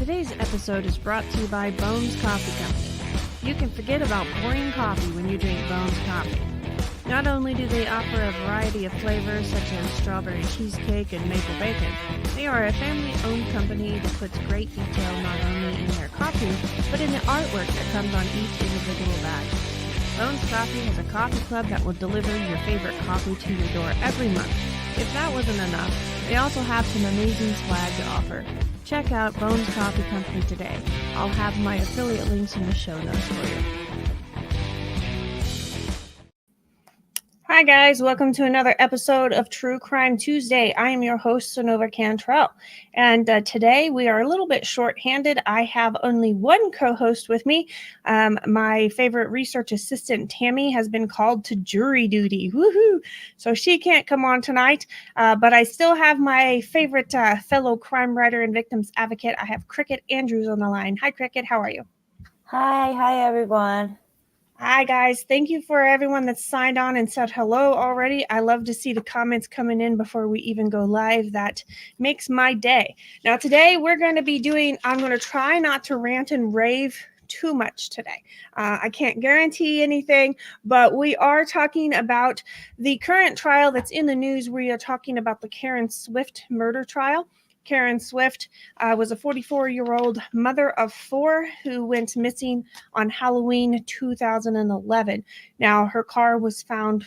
Today's episode is brought to you by Bones Coffee Company. You can forget about pouring coffee when you drink Bones Coffee. Not only do they offer a variety of flavors such as strawberry cheesecake and maple bacon, they are a family-owned company that puts great detail not only in their coffee, but in the artwork that comes on each individual batch. Bones Coffee has a coffee club that will deliver your favorite coffee to your door every month. If that wasn't enough, they also have some amazing swag to offer. Check out Bones Coffee Company today. I'll have my affiliate links in the show notes for you. Hi guys, welcome to another episode of True Crime Tuesday. I am your host, Sonova Cantrell, and today we are a little bit short-handed. I have only one co-host with me. My favorite research assistant, Tammy, has been called to jury duty. Woohoo! So she can't come on tonight, but I still have my favorite fellow crime writer and victims advocate. I have Cricket Andrews on the line. Hi, Cricket. How are you? Hi, everyone. Hi, guys. Thank you for everyone that's signed on and said hello already. I love to see the comments coming in before we even go live. That makes my day. Now, today we're going to be I'm going to try not to rant and rave too much today. I can't guarantee anything, but we are talking about the current trial that's in the news. We are talking about the Karen Swift murder trial. Karen Swift was a 44-year-old mother of four who went missing on Halloween 2011. Now, her car was found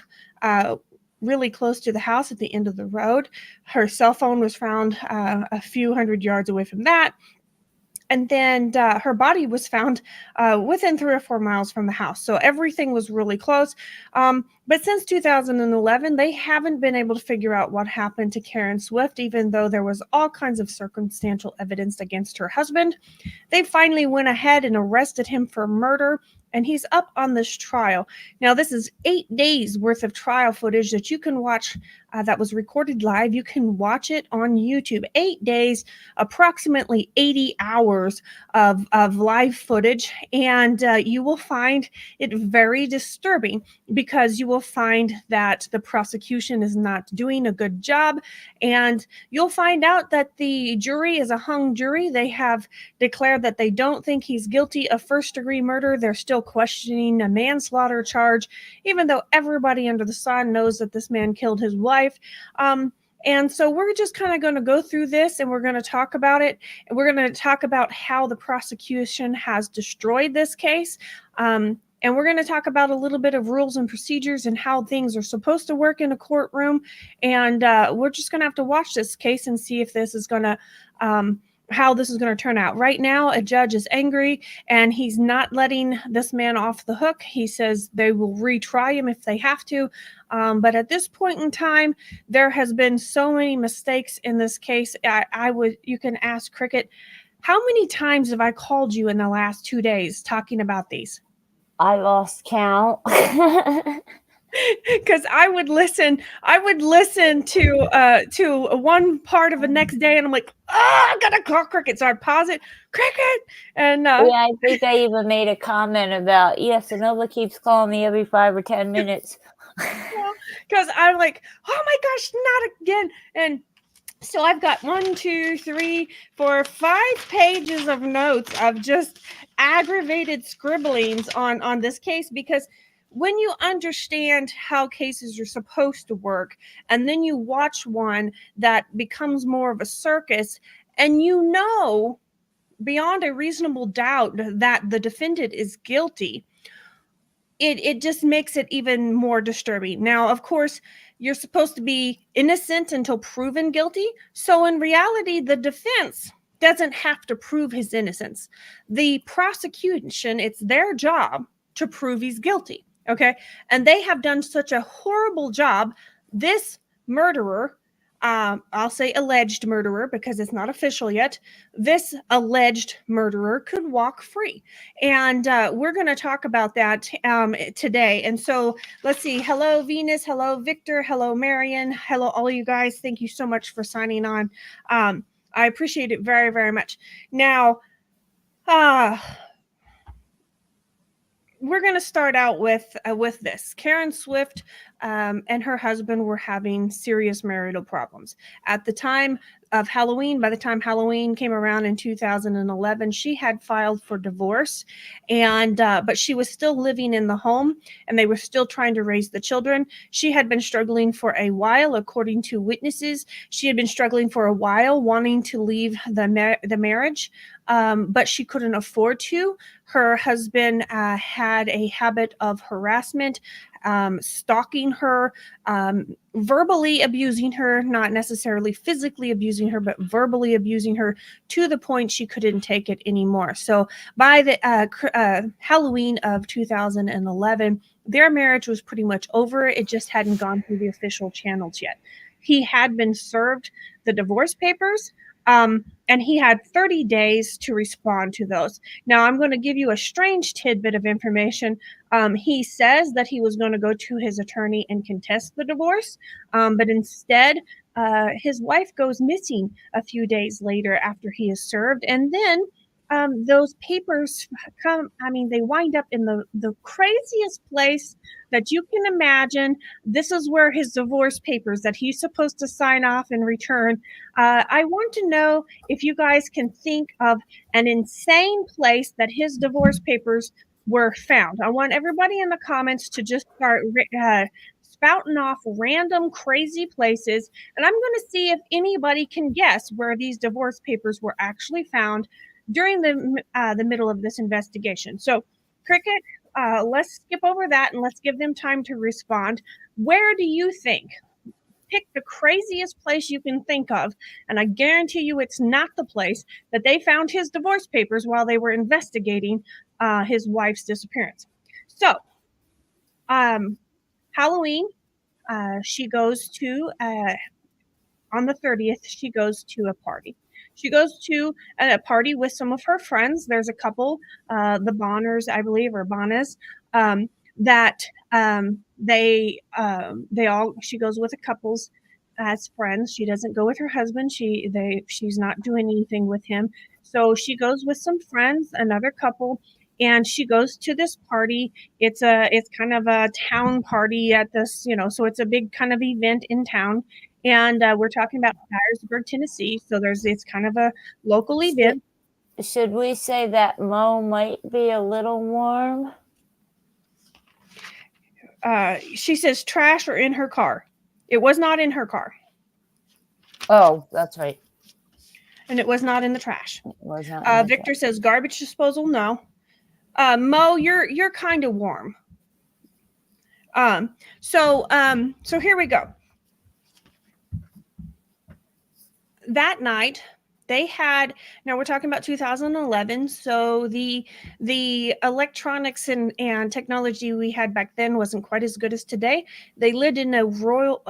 really close to the house at the end of the road. Her cell phone was found a few hundred yards away from that. And then her body was found within 3 or 4 miles from the house. So everything was really close. But since 2011, they haven't been able to figure out what happened to Karen Swift, even though there was all kinds of circumstantial evidence against her husband. They finally went ahead and arrested him for murder, and he's up on this trial. Now, this is 8 days worth of trial footage that you can watch that was recorded live. You can watch it on YouTube. 8 days, approximately 80 hours of live footage, and you will find it very disturbing because you will find that the prosecution is not doing a good job, and you'll find out that the jury is a hung jury. They have declared that they don't think he's guilty of first-degree murder. They're still questioning a manslaughter charge, even though everybody under the sun knows that this man killed his wife. And so we're just kind of going to go through this, and we're going to talk about it. And we're going to talk about how the prosecution has destroyed this case. And we're going to talk about a little bit of rules and procedures and how things are supposed to work in a courtroom. And we're just going to have to watch this case and see if this is going to how this is going to turn out. Right now, a judge is angry, and he's not letting this man off the hook. He says they will retry him if they have to. But at this point in time, there has been so many mistakes in this case. You can ask Cricket, how many times have I called you in the last 2 days talking about these? I lost count. Because I would listen to one part of the next day, and I'm like, I gotta call Cricket. So I pause it, Cricket, and yeah, I think I even made a comment about, Sonova keeps calling me every 5 or 10 minutes. Because I'm like, oh my gosh, not again. And so I've got 1, 2, 3, 4, 5 pages of notes of just aggravated scribblings on this case, because when you understand how cases are supposed to work, and then you watch one that becomes more of a circus, and you know beyond a reasonable doubt that the defendant is guilty, it just makes it even more disturbing. Now, of course, you're supposed to be innocent until proven guilty. So in reality, the defense doesn't have to prove his innocence. The prosecution, it's their job to prove he's guilty. Okay. And they have done such a horrible job. This murderer, I'll say alleged murderer because it's not official yet. This alleged murderer could walk free. And we're going to talk about that today. And so let's see. Hello, Venus. Hello, Victor. Hello, Marion. Hello, all you guys. Thank you so much for signing on. I appreciate it very, very much. Now, we're going to start out with this. Karen Swift and her husband were having serious marital problems. At the time of Halloween, by the time Halloween came around in 2011, she had filed for divorce, and but she was still living in the home, and they were still trying to raise the children. She had been struggling for a while, according to witnesses. She had been struggling for a while, wanting to leave the marriage, but she couldn't afford to. Her husband had a habit of harassment, stalking her, verbally abusing her, not necessarily physically abusing her, but verbally abusing her to the point she couldn't take it anymore. So by the Halloween of 2011, their marriage was pretty much over. It just hadn't gone through the official channels yet. He had been served the divorce papers, and he had 30 days to respond to those. Now, I'm going to give you a strange tidbit of information. He says that he was going to go to his attorney and contest the divorce, but instead, his wife goes missing a few days later after he is served. And then those papers they wind up in the craziest place that you can imagine. This is where his divorce papers that he's supposed to sign off and return. I want to know if you guys can think of an insane place that his divorce papers were found. I want everybody in the comments to just start spouting off random crazy places, and I'm going to see if anybody can guess where these divorce papers were actually found during the middle of this investigation. So, Cricket, let's skip over that and let's give them time to respond. Where do you think? Pick the craziest place you can think of, and I guarantee you it's not the place that they found his divorce papers while they were investigating his wife's disappearance. So, Halloween, she goes to, on the 30th, she goes to a party. She goes to a party with some of her friends. There's a couple, the Bonners, I believe, or Bonnas, that she goes with a couples as friends. She doesn't go with her husband. She's not doing anything with him. So she goes with some friends, another couple, and she goes to this party. It's kind of a town party at this, so it's a big kind of event in town. And we're talking about Dyersburg, Tennessee. So it's kind of a local event. Should we say that Mo might be a little warm? She says trash or in her car. It was not in her car. Oh, that's right. And it was not in the trash. It was not. Victor says garbage disposal. No. Mo, you're kind of warm. So here we go. That night, now we're talking about 2011, so the electronics and technology we had back then wasn't quite as good as today. They lived in a rural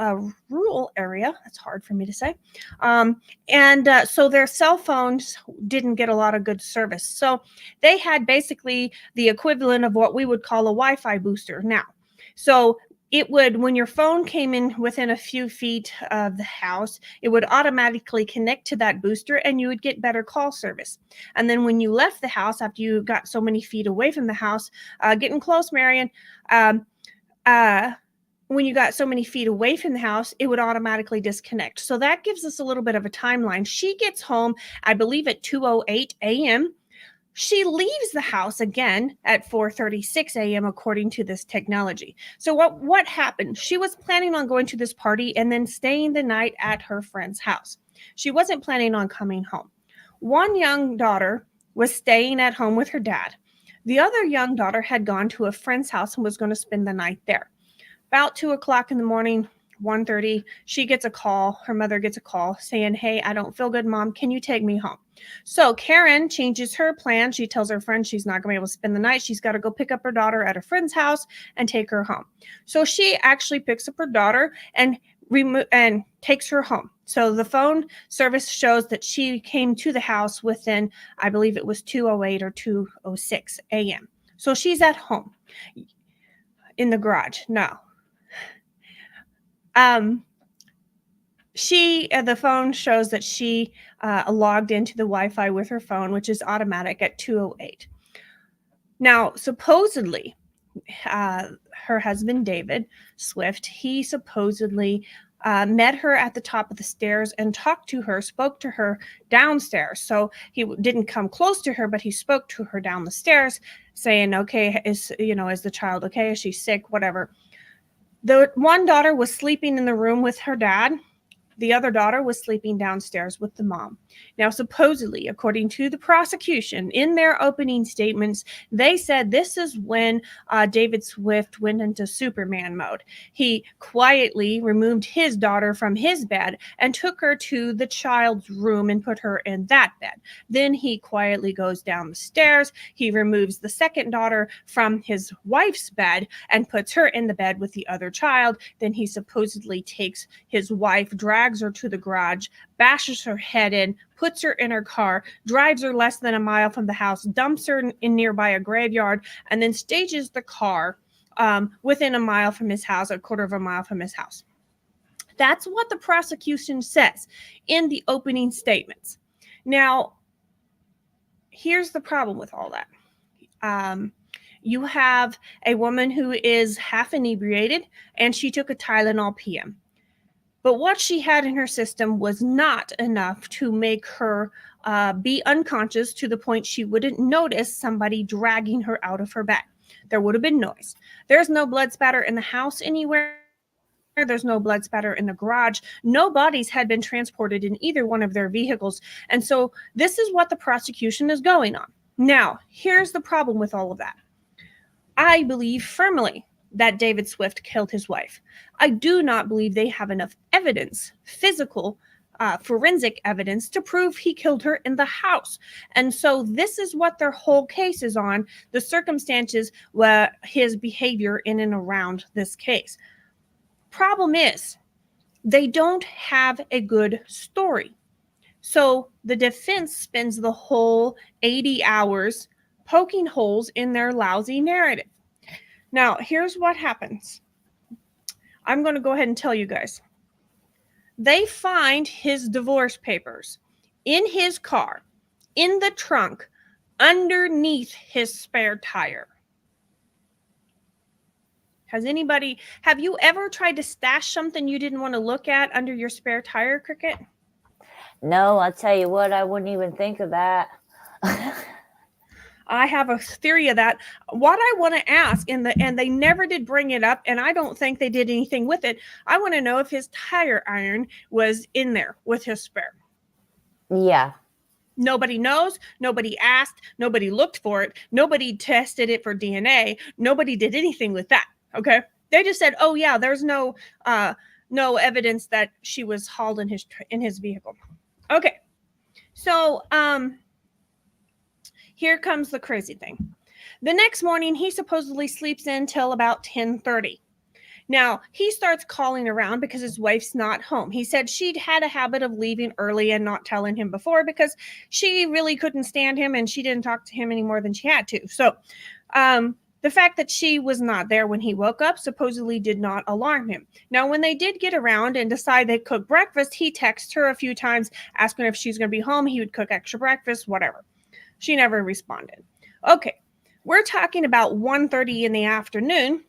area. That's hard for me to say. So their cell phones didn't get a lot of good service. So they had basically the equivalent of what we would call a Wi-Fi booster now. So it would, when your phone came in within a few feet of the house, it would automatically connect to that booster and you would get better call service. And then when you left the house, after you got so many feet away from the house, getting close, Marion, when you got so many feet away from the house, it would automatically disconnect. So that gives us a little bit of a timeline. She gets home, I believe, at 2:08 a.m. She leaves the house again at 4:36 a.m. according to this technology. So what happened? She was planning on going to this party and then staying the night at her friend's house. She wasn't planning on coming home. One young daughter was staying at home with her dad. The other young daughter had gone to a friend's house and was going to spend the night there. About 2 o'clock in the morning, 1:30, she gets a call. Her mother gets a call saying, "Hey, I don't feel good, Mom. Can you take me home?" So Karen changes her plan. She tells her friend she's not going to be able to spend the night. She's got to go pick up her daughter at her friend's house and take her home. So she actually picks up her daughter and takes her home. So the phone service shows that she came to the house within, I believe it was 2:08 or 2:06 a.m. So she's at home in the garage. No. The phone shows that she logged into the Wi-Fi with her phone, which is automatic at 2:08. Now, supposedly, her husband, David Swift, he supposedly met her at the top of the stairs and talked to her, spoke to her downstairs. So he didn't come close to her, but he spoke to her down the stairs, saying, okay, is the child okay? Is she sick? Whatever. The one daughter was sleeping in the room with her dad. The other daughter was sleeping downstairs with the mom. Now, supposedly, according to the prosecution, in their opening statements, they said this is when David Swift went into Superman mode. He quietly removed his daughter from his bed and took her to the child's room and put her in that bed. Then he quietly goes down the stairs. He removes the second daughter from his wife's bed and puts her in the bed with the other child. Then he supposedly takes his wife, drags her to the garage, bashes her head in, puts her in her car, drives her less than a mile from the house, dumps her in nearby a graveyard, and then stages the car within a mile from his house, a quarter of a mile from his house. That's what the prosecution says in the opening statements. Now, here's the problem with all that. You have a woman who is half inebriated, and she took a Tylenol PM. But what she had in her system was not enough to make her be unconscious to the point she wouldn't notice somebody dragging her out of her bed. There would have been noise. There's no blood spatter in the house anywhere. There's no blood spatter in the garage. No bodies had been transported in either one of their vehicles. And so this is what the prosecution is going on. Now, here's the problem with all of that. I believe firmly that David Swift killed his wife. I do not believe they have enough evidence, physical, forensic evidence, to prove he killed her in the house. And so this is what their whole case is on, the circumstances, his behavior in and around this case. Problem is, they don't have a good story. So the defense spends the whole 80 hours poking holes in their lousy narrative. Now, here's what happens. I'm going to go ahead and tell you guys. They find his divorce papers in his car, in the trunk, underneath his spare tire. Have you ever tried to stash something you didn't want to look at under your spare tire, Cricket? No, I'll tell you what, I wouldn't even think of that. I have a theory of that. What I want to ask, and they never did bring it up, and I don't think they did anything with it. I want to know if his tire iron was in there with his spare. Yeah. Nobody knows. Nobody asked. Nobody looked for it. Nobody tested it for DNA. Nobody did anything with that. Okay. They just said, oh yeah, there's no evidence that she was hauled in his vehicle. Okay. So, here comes the crazy thing. The next morning, he supposedly sleeps in till about 10:30. Now, he starts calling around because his wife's not home. He said she'd had a habit of leaving early and not telling him before because she really couldn't stand him and she didn't talk to him any more than she had to. So, the fact that she was not there when he woke up supposedly did not alarm him. Now, when they did get around and decide they'd cook breakfast, he texted her a few times, asking if she's going to be home. He would cook extra breakfast, whatever. She never responded. Okay, we're talking about 1:30 in the afternoon.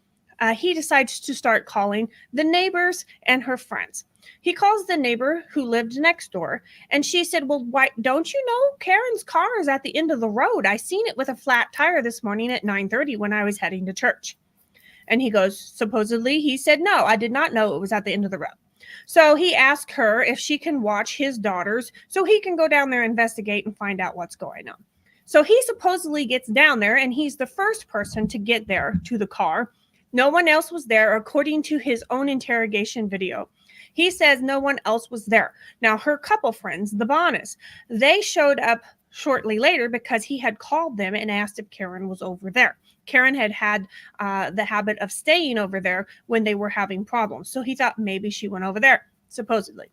He decides to start calling the neighbors and her friends. He calls the neighbor who lived next door, and she said, well, why don't you know Karen's car is at the end of the road? I seen it with a flat tire this morning at 9:30 when I was heading to church. And he goes, supposedly, he said, no, I did not know it was at the end of the road. So he asked her if she can watch his daughters so he can go down there, investigate, and find out what's going on. So he supposedly gets down there, and he's the first person to get there to the car. No one else was there, according to his own interrogation video. He says no one else was there. Now, her couple friends, the Bonas, they showed up shortly later because he had called them and asked if Karen was over there. Karen had the habit of staying over there when they were having problems. So he thought maybe she went over there, supposedly.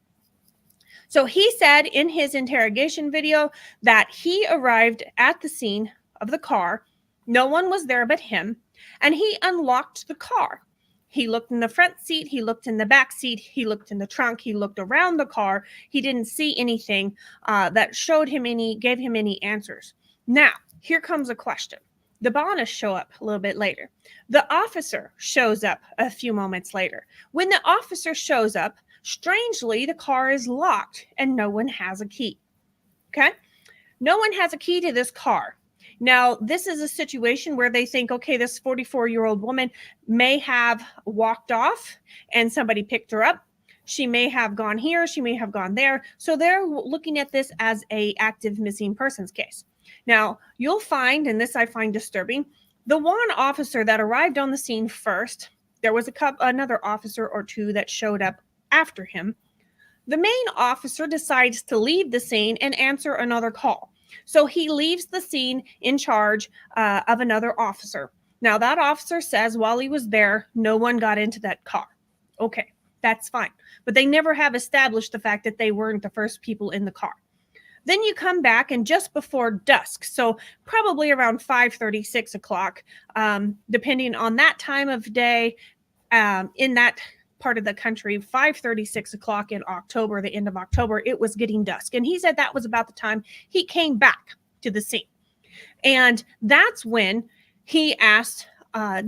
So he said in his interrogation video that he arrived at the scene of the car. No one was there but him, and he unlocked the car. He looked in the front seat. He looked in the back seat. He looked in the trunk. He looked around the car. He didn't see anything that gave him any answers. Now, here comes a question. The Bonus show up a little bit later. The officer shows up a few moments later. When the officer shows up, strangely, the car is locked and no one has a key. Okay? No one has a key to this car. Now, this is a situation where they think, okay, this 44-year-old woman may have walked off and somebody picked her up. She may have gone here, she may have gone there. So they're looking at this as a active missing persons case. Now, you'll find, and this I find disturbing, the one officer that arrived on the scene first, there was another officer or two that showed up after him. The main officer decides to leave the scene and answer another call. So he leaves the scene in charge of another officer. Now, that officer says while he was there, no one got into that car. Okay, that's fine. But they never have established the fact that they weren't the first people in the car. Then you come back, and just before dusk, so probably around 5:30, 6 o'clock, depending on that time of day in that part of the country, 5:30, 6 o'clock in October, the end of October, it was getting dusk. And he said that was about the time he came back to the scene. And that's when he asked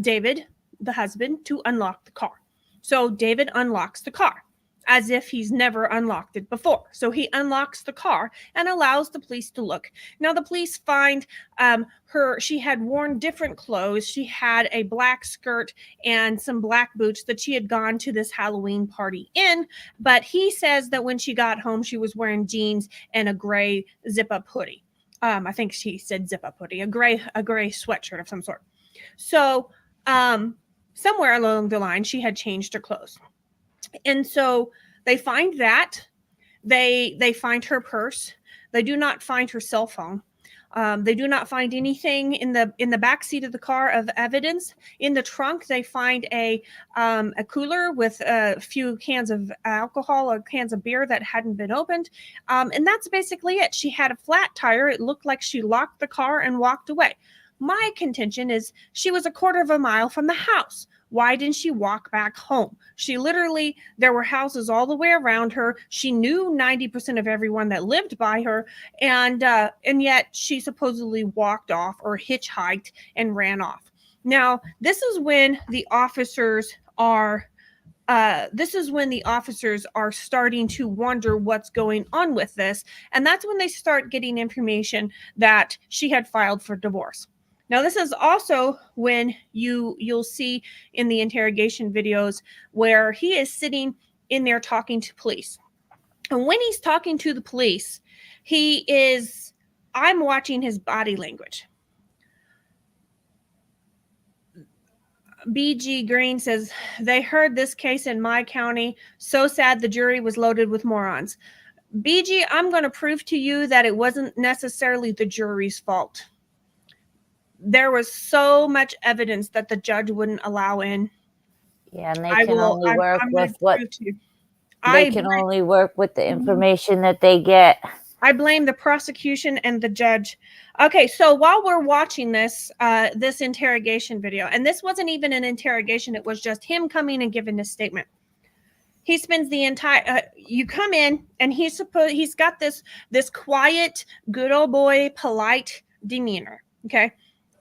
David, the husband, to unlock the car. So David unlocks the car as if he's never unlocked it before. So he unlocks the car and allows the police to look. Now, the police find she had worn different clothes. She had a black skirt and some black boots that she had gone to this Halloween party in. But he says that when she got home, she was wearing jeans and a gray zip-up hoodie. I think she said zip-up hoodie, a gray sweatshirt of some sort. So somewhere along the line, she had changed her clothes. And so they find that. They find her purse. They do not find her cell phone. They do not find anything in the back seat of the car of evidence. In the trunk, they find a cooler with a few cans of alcohol or cans of beer that hadn't been opened. And that's basically it. She had a flat tire. It looked like she locked the car and walked away. My contention is she was a quarter of a mile from the house. Why didn't she walk back home? There were houses all the way around her. She knew 90% of everyone that lived by her. And yet she supposedly walked off or hitchhiked and ran off. Now, this is when the officers are starting to wonder what's going on with this. And that's when they start getting information that she had filed for divorce. Now, this is also when you'll see in the interrogation videos where he is sitting in there talking to police. And when he's talking to the police, I'm watching his body language. BG Green says, they heard this case in my county. So sad the jury was loaded with morons. BG, I'm going to prove to you that it wasn't necessarily the jury's fault. There was so much evidence that the judge wouldn't allow in. Yeah, and they can only work with the information that they get. I blame the prosecution and the judge. Okay, so while we're watching this interrogation video, and this wasn't even an interrogation, it was just him coming and giving his statement. He spends the entire you come in and he's got this quiet, good old boy, polite demeanor. Okay.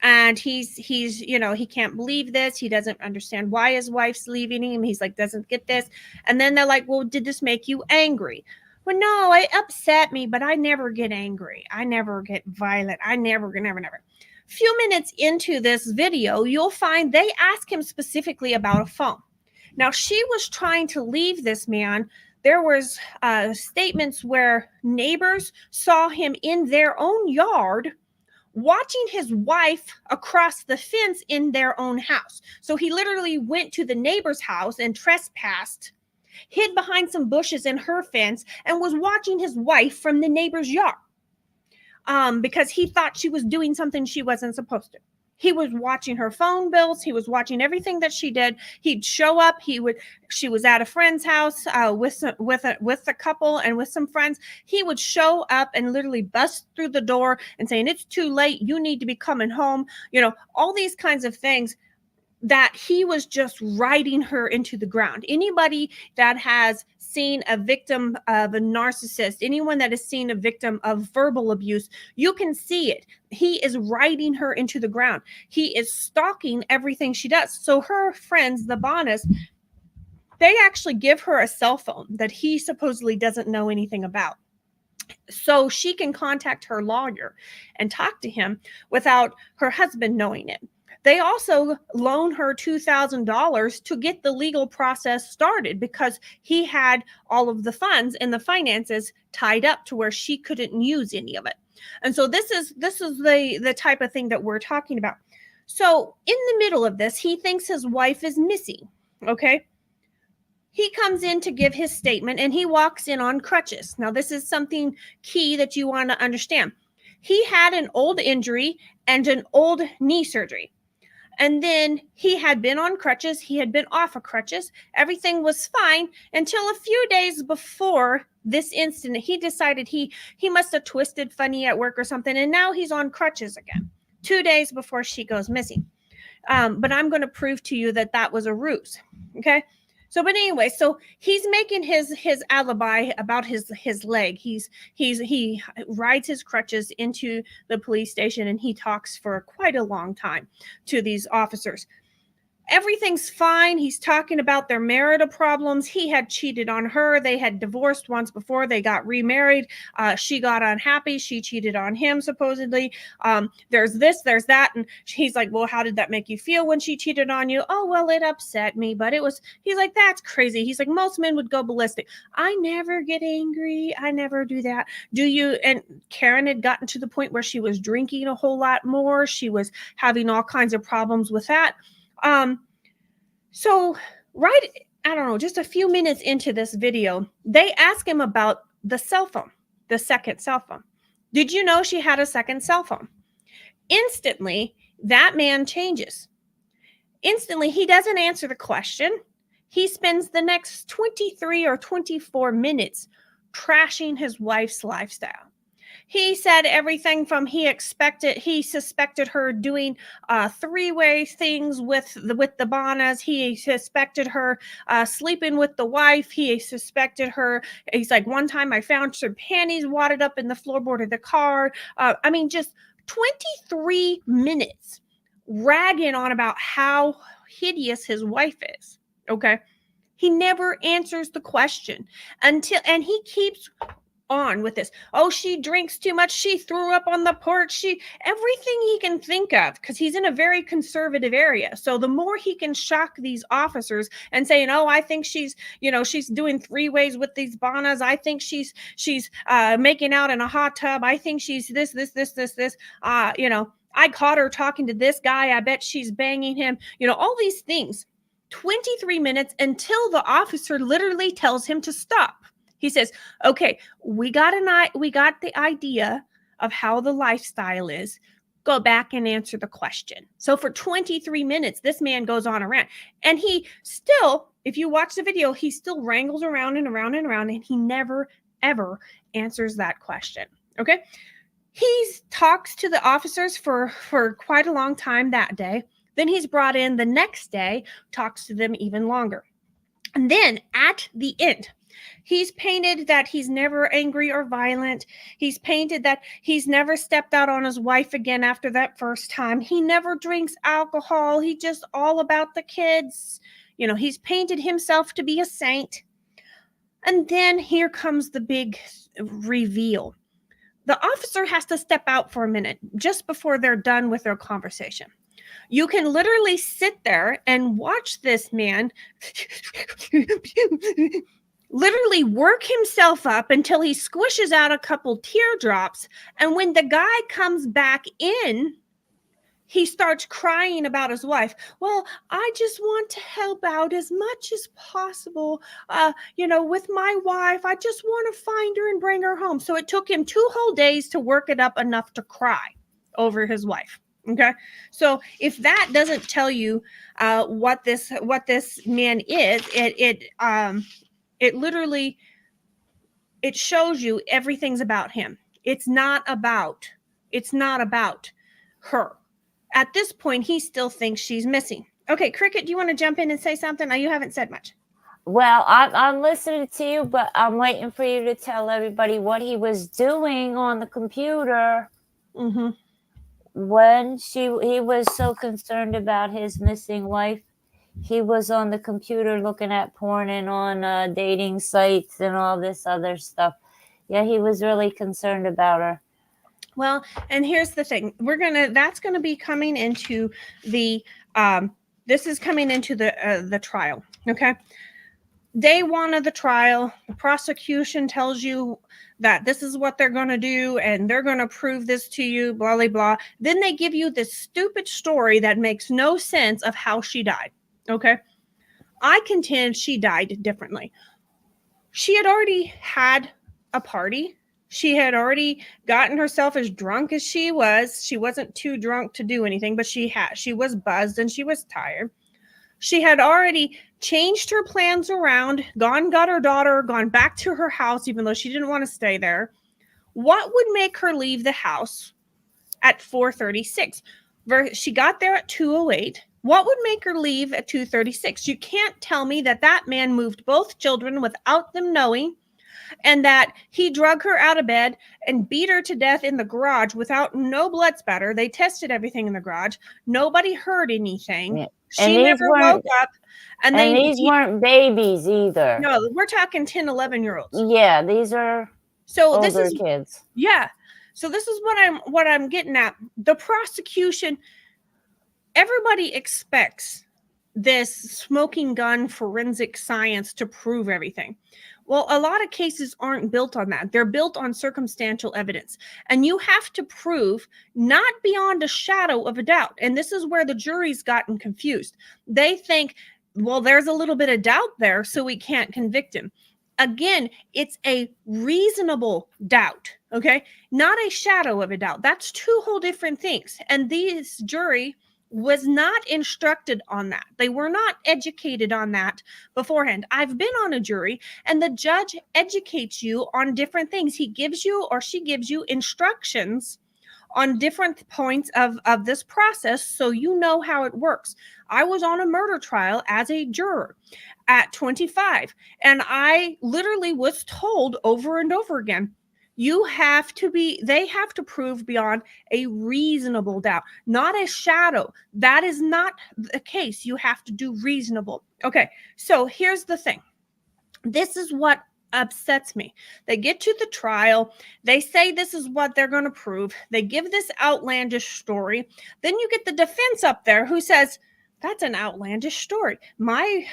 And he's he can't believe this. He doesn't understand why his wife's leaving him. He's like, doesn't get this. And then they're like, well, did this make you angry? Well, no, it upset me, but I never get angry. I never get violent. I never. Few minutes into this video, you'll find they ask him specifically about a phone. Now, she was trying to leave this man. There was statements where neighbors saw him in their own yard watching his wife across the fence in their own house. So he literally went to the neighbor's house and trespassed, hid behind some bushes in her fence, and was watching his wife from the neighbor's yard because he thought she was doing something she wasn't supposed to. He was watching her phone bills. He was watching everything that she did. He'd show up. She was at a friend's house with a couple and with some friends. He would show up and literally bust through the door and saying, it's too late. You need to be coming home. All these kinds of things that he was just riding her into the ground. Anybody that has seen a victim of a narcissist, anyone that has seen a victim of verbal abuse, you can see it. He is riding her into the ground. He is stalking everything she does. So her friends, the Bonas, they actually give her a cell phone that he supposedly doesn't know anything about, so she can contact her lawyer and talk to him without her husband knowing it. They also loan her $2,000 to get the legal process started because he had all of the funds and the finances tied up to where she couldn't use any of it. And so this is the type of thing that we're talking about. So in the middle of this, he thinks his wife is missing. Okay. He comes in to give his statement and he walks in on crutches. Now, this is something key that you want to understand. He had an old injury and an old knee surgery. And then he had been on crutches. He had been off of crutches. Everything was fine until a few days before this incident. He decided he must have twisted funny at work or something. And now he's on crutches again, 2 days before she goes missing. But I'm going to prove to you that that was a ruse. Okay. So, but anyway, so he's making his alibi about his leg. He rides his crutches into the police station and he talks for quite a long time to these officers. Everything's fine. He's talking about their marital problems. He had cheated on her. They had divorced once before. They got remarried. She got unhappy. She cheated on him, supposedly. There's this, there's that. And he's like, well, how did that make you feel when she cheated on you? Oh, well, it upset me, but he's like, that's crazy. He's like, most men would go ballistic. I never get angry. I never do that. Do you? And Karen had gotten to the point where she was drinking a whole lot more. She was having all kinds of problems with that. So right, I don't know, just a few minutes into this video, they ask him about the cell phone, the second cell phone. Did you know she had a second cell phone? Instantly, that man changes. Instantly, he doesn't answer the question. He spends the next 23 or 24 minutes trashing his wife's lifestyle. He said everything from he suspected her doing three-way things with the Bonas. He suspected her sleeping with the wife. He suspected her. He's like, one time I found some panties wadded up in the floorboard of the car. I mean, just 23 minutes ragging on about how hideous his wife is. Okay. He never answers the question and he keeps on with this. Oh, she drinks too much. She threw up on the porch. Everything he can think of, because he's in a very conservative area. So the more he can shock these officers and saying, oh, I think she's doing three ways with these Bonas. I think she's making out in a hot tub. I think she's this. I caught her talking to this guy. I bet she's banging him. All these things. 23 minutes until the officer literally tells him to stop. He says, okay, we got the idea of how the lifestyle is. Go back and answer the question. So for 23 minutes, this man goes on around. And he still, if you watch the video, he still wrangles around and around and around. And he never, ever answers that question. Okay. He talks to the officers for quite a long time that day. Then he's brought in the next day, talks to them even longer. And then at the end, he's painted that he's never angry or violent. He's painted that he's never stepped out on his wife again after that first time. He never drinks alcohol. He just all about the kids. He's painted himself to be a saint. And then here comes the big reveal. The officer has to step out for a minute just before they're done with their conversation. You can literally sit there and watch this man literally work himself up until he squishes out a couple teardrops. And when the guy comes back in, he starts crying about his wife. Well, I just want to help out as much as possible, with my wife. I just want to find her and bring her home. So it took him 2 whole days to work it up enough to cry over his wife. Okay. So if that doesn't tell you what this man is, it literally, it shows you everything's about him. It's not about her. At this point, he still thinks she's missing. Okay, Cricket, do you want to jump in and say something? You haven't said much. Well, I'm listening to you, but I'm waiting for you to tell everybody what he was doing on the computer Mm-hmm. when he was so concerned about his missing wife. He was on the computer looking at porn and on dating sites and all this other stuff. Yeah, he was really concerned about her. Well, and here's the thing. That's gonna be coming into the this is coming into the trial. Okay. Day one of the trial, the prosecution tells you that this is what they're going to do and they're going to prove this to you, blah, blah, blah. Then they give you this stupid story that makes no sense of how she died. Okay. I contend she died differently. She had already had a party. She had already gotten herself as drunk as she was. She wasn't too drunk to do anything, but she was buzzed and she was tired. She had already changed her plans around, got her daughter, gone back to her house, even though she didn't want to stay there. What would make her leave the house at 4:36? She got there at 2:08. What would make her leave at 2:36? You can't tell me that that man moved both children without them knowing, and that he drug her out of bed and beat her to death in the garage without no blood spatter. They tested everything in the garage. Nobody heard anything. Yeah. She never woke up. And these weren't babies either. No, we're talking 10, 11-year-olds. Yeah, these are older kids. Yeah. So this is what I'm getting at. The prosecution, everybody expects this smoking gun forensic science to prove everything. Well, a lot of cases aren't built on that. They're built on circumstantial evidence. And you have to prove not beyond a shadow of a doubt. And this is where the jury's gotten confused. They think, well, there's a little bit of doubt there, so we can't convict him. Again, it's a reasonable doubt, okay? Not a shadow of a doubt. That's two whole different things. And this jury was not instructed on that. They were not educated on that beforehand. I've been on a jury, and the judge educates you on different things. He gives you or she gives you instructions on different points of this process, so you know how it works. I was on a murder trial as a juror at 25, and I literally was told over and over again, they have to prove beyond a reasonable doubt, not a shadow. That is not the case. You have to do reasonable. Okay, so here's the thing. This is what upsets me. They get to the trial. They say this is what they're going to prove. They give this outlandish story. Then you get the defense up there who says, that's an outlandish story. My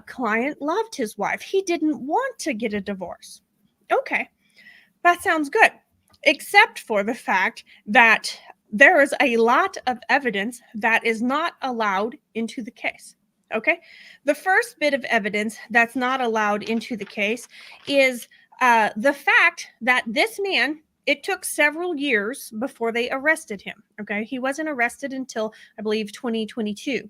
client loved his wife. He didn't want to get a divorce. Okay. That sounds good, except for the fact that there is a lot of evidence that is not allowed into the case. Okay. The first bit of evidence that's not allowed into the case is the fact that this man, it took several years before they arrested him. Okay. He wasn't arrested until, I believe, 2022.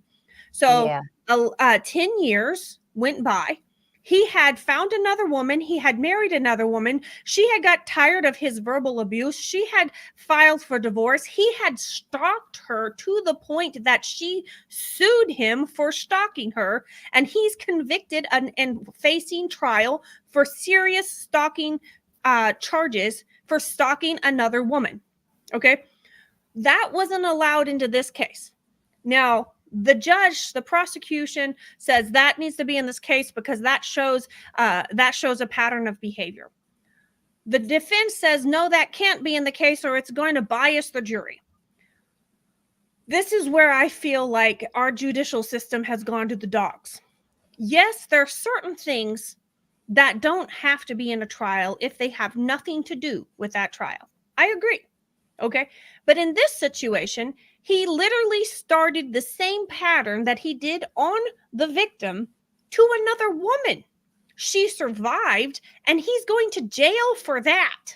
So 10 years went by. He had found another woman. He had married another woman. She had got tired of his verbal abuse. She had filed for divorce. He had stalked her to the point that she sued him for stalking her. And he's convicted and facing trial for serious stalking charges for stalking another woman. Okay. That wasn't allowed into this case. Now, the judge, the prosecution says that needs to be in this case because that shows a pattern of behavior. The defense says, no, that can't be in the case or it's going to bias the jury. This is where I feel like our judicial system has gone to the dogs. Yes, there are certain things that don't have to be in a trial if they have nothing to do with that trial. I agree. Okay. But in this situation, he literally started the same pattern that he did on the victim to another woman. She survived, and he's going to jail for that.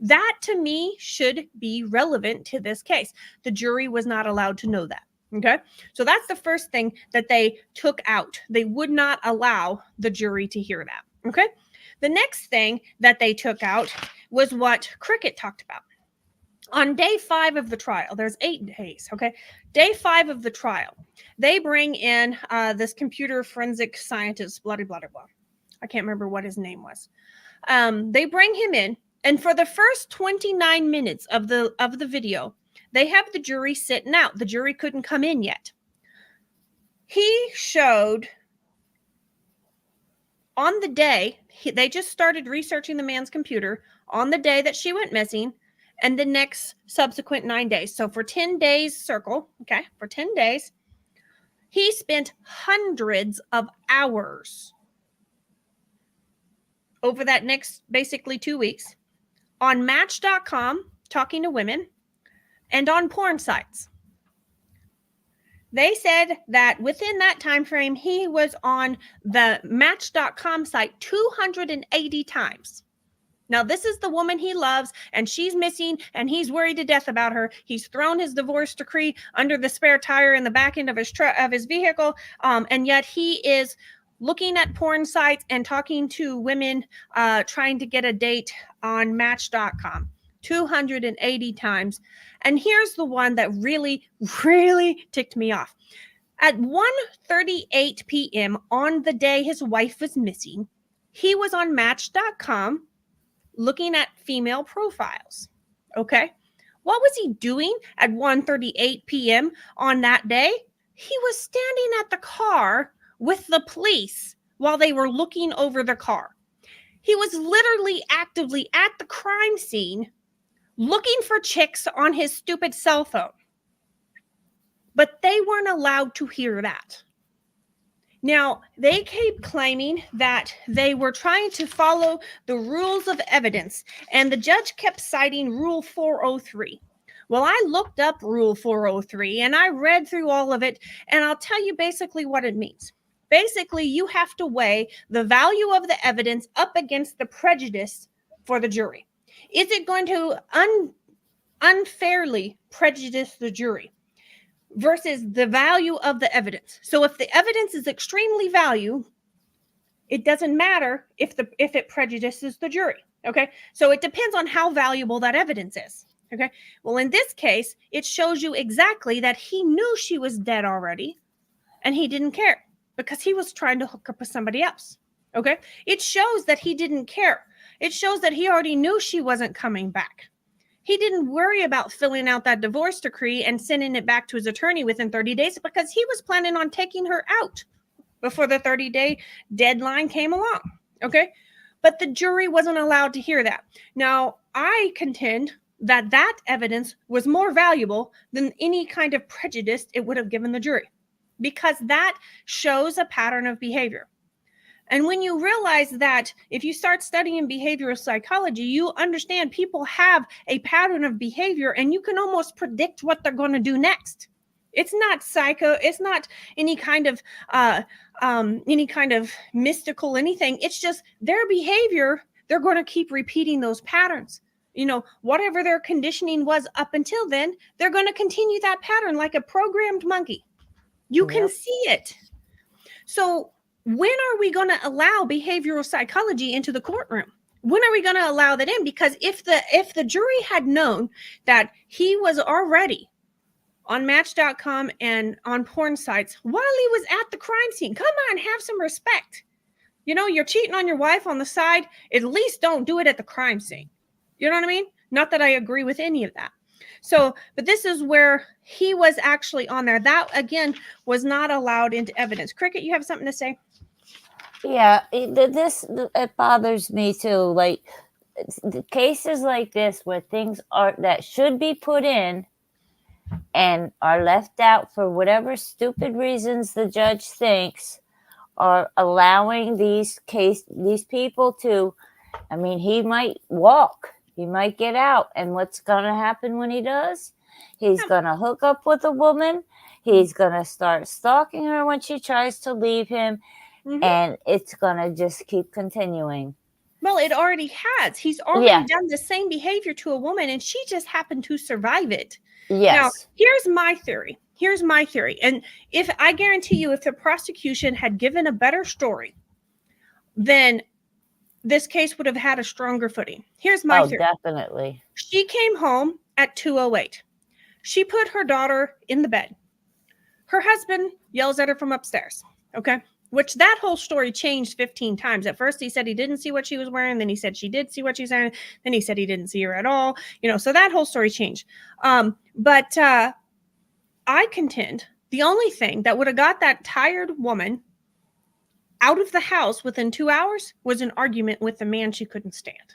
That, to me, should be relevant to this case. The jury was not allowed to know that. Okay. So that's the first thing that they took out. They would not allow the jury to hear that. Okay. The next thing that they took out was what Cricket talked about. On day 5 of the trial, there's 8 days, okay? Day 5 of the trial, they bring in this computer forensic scientist, blah, blah, blah, blah. I can't remember what his name was. They bring him in, and for the first 29 minutes of the video, they have the jury sitting out. The jury couldn't come in yet. He showed on the day, they just started researching the man's computer on the day that she went missing and the next subsequent 9 days. So for 10 days circle, okay, for 10 days, he spent hundreds of hours over that next basically 2 weeks on Match.com talking to women and on porn sites. They said that within that time frame, he was on the Match.com site 280 times. Now, this is the woman he loves, and she's missing, and he's worried to death about her. He's thrown his divorce decree under the spare tire in the back end of his vehicle, and yet he is looking at porn sites and talking to women, trying to get a date on Match.com 280 times. And here's the one that really, really ticked me off. At 1:38 p.m. on the day his wife was missing, he was on Match.com looking at female profiles. Okay. What was he doing at 1:38 p.m. on that day? He was standing at the car with the police while they were looking over the car. He was literally actively at the crime scene looking for chicks on his stupid cell phone. But they weren't allowed to hear that. Now, they keep claiming that they were trying to follow the rules of evidence, and the judge kept citing Rule 403. Well, I looked up Rule 403, and I read through all of it, and I'll tell you basically what it means. Basically, you have to weigh the value of the evidence up against the prejudice for the jury. Is it going to unfairly prejudice the jury versus the value of the evidence? So if the evidence is extremely valuable, it doesn't matter if it prejudices the jury. Okay, so it depends on how valuable that evidence is. Okay, well, in this case, it shows you exactly that he knew she was dead already, and he didn't care because he was trying to hook up with somebody else. Okay, it shows that he didn't care. It shows that he already knew she wasn't coming back. He didn't worry about filling out that divorce decree and sending it back to his attorney within 30 days because he was planning on taking her out before the 30-day deadline came along. Okay, but the jury wasn't allowed to hear that. Now, I contend that that evidence was more valuable than any kind of prejudice it would have given the jury, because that shows a pattern of behavior. And when you realize that if you start studying behavioral psychology, you understand people have a pattern of behavior and you can almost predict what they're going to do next. It's not psycho. It's not any kind of mystical anything. It's just their behavior. They're going to keep repeating those patterns. You know, whatever their conditioning was up until then, they're going to continue that pattern like a programmed monkey. You can see it. So when are we going to allow behavioral psychology into the courtroom? When are we going to allow that in? Because if the jury had known that he was already on Match.com and on porn sites while he was at the crime scene, come on, have some respect. You know, you're cheating on your wife on the side. At least don't do it at the crime scene. You know what I mean? Not that I agree with any of that. So, but this is where he was actually on there. That, again, was not allowed into evidence. Cricket, you have something to say? Yeah, it bothers me too. Like cases like this where things are that should be put in and are left out for whatever stupid reasons the judge thinks, are allowing these people to, I mean, he might walk, he might get out, and what's going to happen when he does? He's going to hook up with a woman. He's going to start stalking her when she tries to leave him. And it's going to just keep continuing. Well, it already has. He's already done the same behavior to a woman, and she just happened to survive it. Yes. Now, here's my theory. And if I guarantee you, if the prosecution had given a better story, then this case would have had a stronger footing. Here's my theory. Definitely. She came home at 2:08. She put her daughter in the bed. Her husband yells at her from upstairs. Okay. Which that whole story changed 15 times. At first, he said he didn't see what she was wearing. Then he said she did see what she was wearing. Then he said he didn't see her at all. So that whole story changed. But I contend the only thing that would have got that tired woman out of the house within 2 hours was an argument with the man she couldn't stand.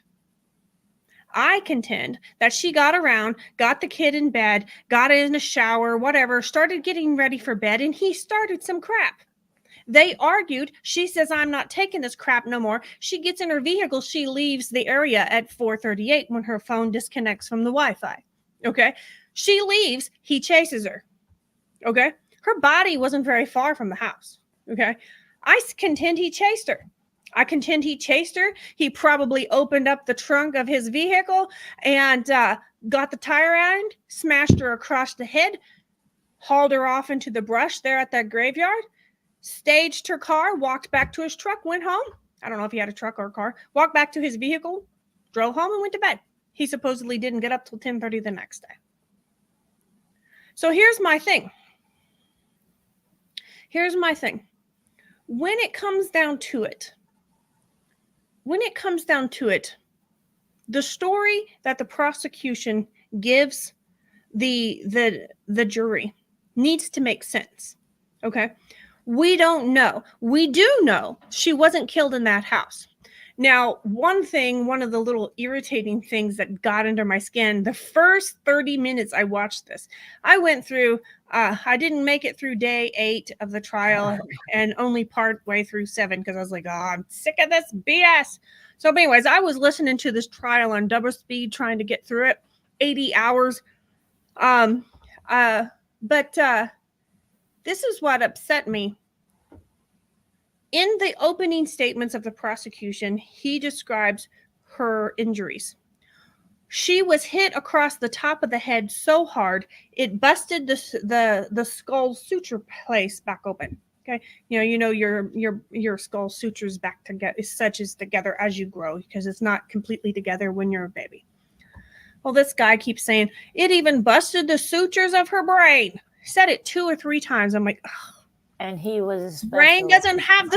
I contend that she got around, got the kid in bed, got in a shower, whatever, started getting ready for bed, and he started some crap. They argued. She says, I'm not taking this crap no more. She gets in her vehicle. She leaves the area at 4:38 when her phone disconnects from the Wi-Fi. Okay. She leaves. He chases her. Okay. Her body wasn't very far from the house. Okay. I contend he chased her. I contend he chased her. He probably opened up the trunk of his vehicle and got the tire iron, smashed her across the head, hauled her off into the brush there at that graveyard, staged her car, walked back to his truck, went home. I don't know if he had a truck or a car. Walked back to his vehicle, drove home, and went to bed. He supposedly didn't get up till 10:30 the next day. So here's my thing. When it comes down to it, the story that the prosecution gives the jury needs to make sense. Okay. We don't know. We do know she wasn't killed in that house. Now, one of the little irritating things that got under my skin, the first 30 minutes I watched this, I went through, I didn't make it through day 8 of the trial and only part way through 7 because I was like, oh, I'm sick of this BS. So anyways, I was listening to this trial on double speed, trying to get through it, 80 hours. But this is what upset me. In the opening statements of the prosecution, he describes her injuries. She was hit across the top of the head so hard it busted the skull suture place back open. Okay, your skull sutures back together, together as you grow because it's not completely together when you're a baby. Well, this guy keeps saying it even busted the sutures of her brain. Said it 2 or 3 times. I'm like, ugh. And he was brain doesn't have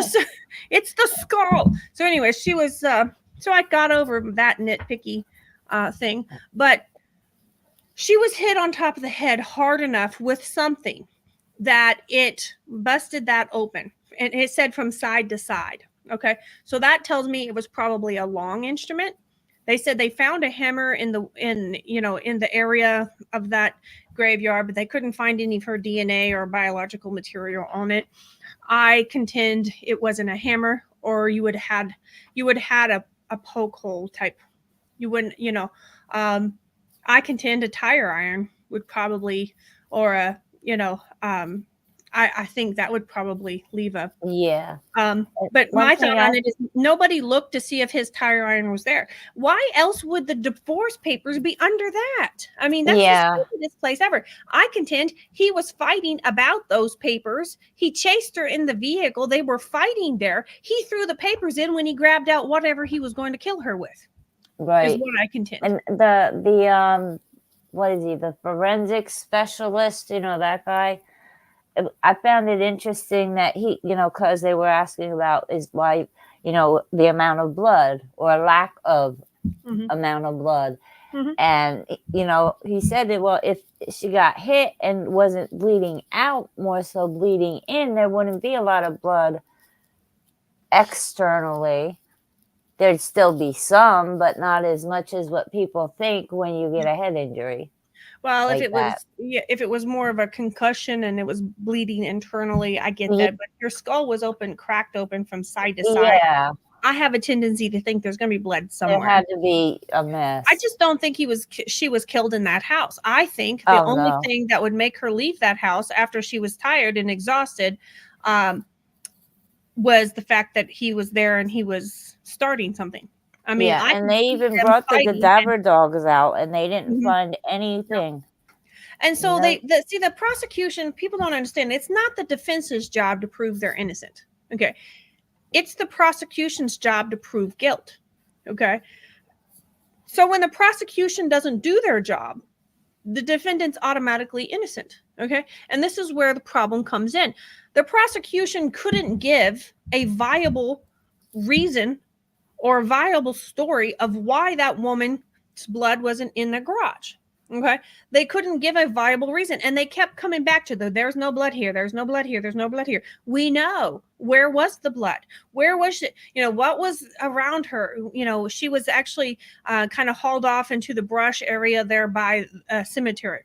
it's the skull. So anyway, she was so I got over that nitpicky thing, but she was hit on top of the head hard enough with something that it busted that open, and it said from side to side. Okay, so that tells me it was probably a long instrument. They said they found a hammer in the area of that graveyard, but they couldn't find any of her DNA or biological material on it. I contend it wasn't a hammer, or you would have had a poke hole type. You wouldn't, I contend a tire iron would probably, or I think that would probably leave a but my thought on it is nobody looked to see if his tire iron was there. Why else would the divorce papers be under that? I mean, that's the stupidest place ever. I contend he was fighting about those papers. He chased her in the vehicle. They were fighting there. He threw the papers in when he grabbed out whatever he was going to kill her with. Right. Is what I contend. And the what is he? The forensic specialist, that guy. I found it interesting that he, because they were asking about is why, the amount of blood or lack of amount of blood. Mm-hmm. And, he said that, well, if she got hit and wasn't bleeding out, more so bleeding in, there wouldn't be a lot of blood externally. There'd still be some, but not as much as what people think when you get a head injury. Well, like if it was more of a concussion and it was bleeding internally, I get that. But your skull was cracked open from side to side. Yeah. I have a tendency to think there's going to be blood somewhere. There had to be a mess. I just don't think she was killed in that house. I think the only thing that would make her leave that house after she was tired and exhausted was the fact that he was there and he was starting something. I mean, and they even brought the cadaver dogs out, and they didn't find anything. And so the prosecution, people don't understand. It's not the defense's job to prove they're innocent. Okay, it's the prosecution's job to prove guilt. Okay, so when the prosecution doesn't do their job, the defendant's automatically innocent. Okay. And this is where the problem comes in. The prosecution couldn't give a viable reason or a viable story of why that woman's blood wasn't in the garage. Okay. They couldn't give a viable reason. And they kept coming back to there's no blood here. There's no blood here. There's no blood here. We know. Where was the blood? Where was it? What was around her? She was actually kind of hauled off into the brush area there by a cemetery.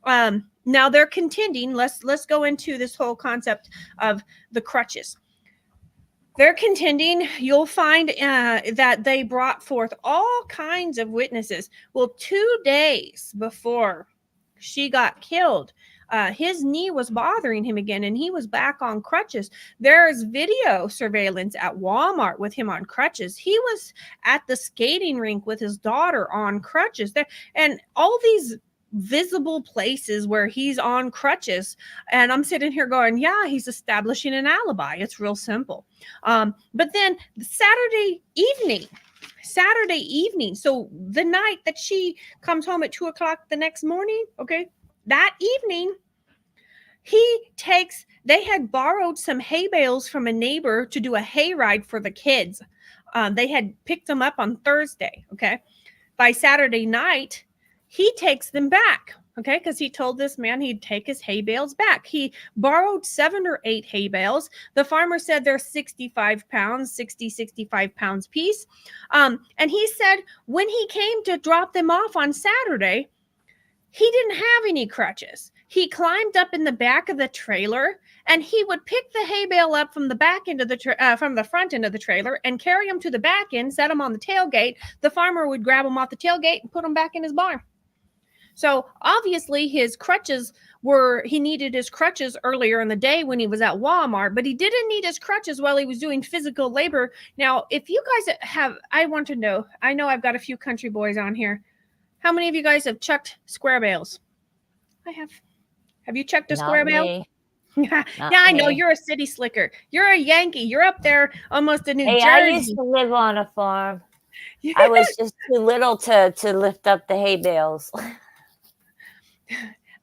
Now they're contending. Let's go into this whole concept of the crutches. They're contending. You'll find that they brought forth all kinds of witnesses. Well, 2 days before she got killed, his knee was bothering him again, and he was back on crutches. There's video surveillance at Walmart with him on crutches. He was at the skating rink with his daughter on crutches. And all these visible places where he's on crutches, and I'm sitting here going, yeah, he's establishing an alibi. It's real simple. But then Saturday evening, so the night that she comes home at 2:00 the next morning, okay, that evening they had borrowed some hay bales from a neighbor to do a hay ride for the kids. They had picked them up on Thursday. Okay, by Saturday night he takes them back, okay, because he told this man he'd take his hay bales back. He borrowed 7 or 8 hay bales. The farmer said they're 65 pounds, 65 pounds piece. And he said when he came to drop them off on Saturday, he didn't have any crutches. He climbed up in the back of the trailer, and he would pick the hay bale up from the back end of from the front end of the trailer and carry them to the back end, set them on the tailgate. The farmer would grab them off the tailgate and put them back in his barn. So obviously his crutches he needed his crutches earlier in the day when he was at Walmart, but he didn't need his crutches while he was doing physical labor. Now, if you guys I want to know, I know I've got a few country boys on here. How many of you guys have chucked square bales? I have. Have you chucked a square bale? Yeah, I know. You're a city slicker. You're a Yankee. You're up there almost in New Jersey. I used to live on a farm. I was just too little to lift up the hay bales.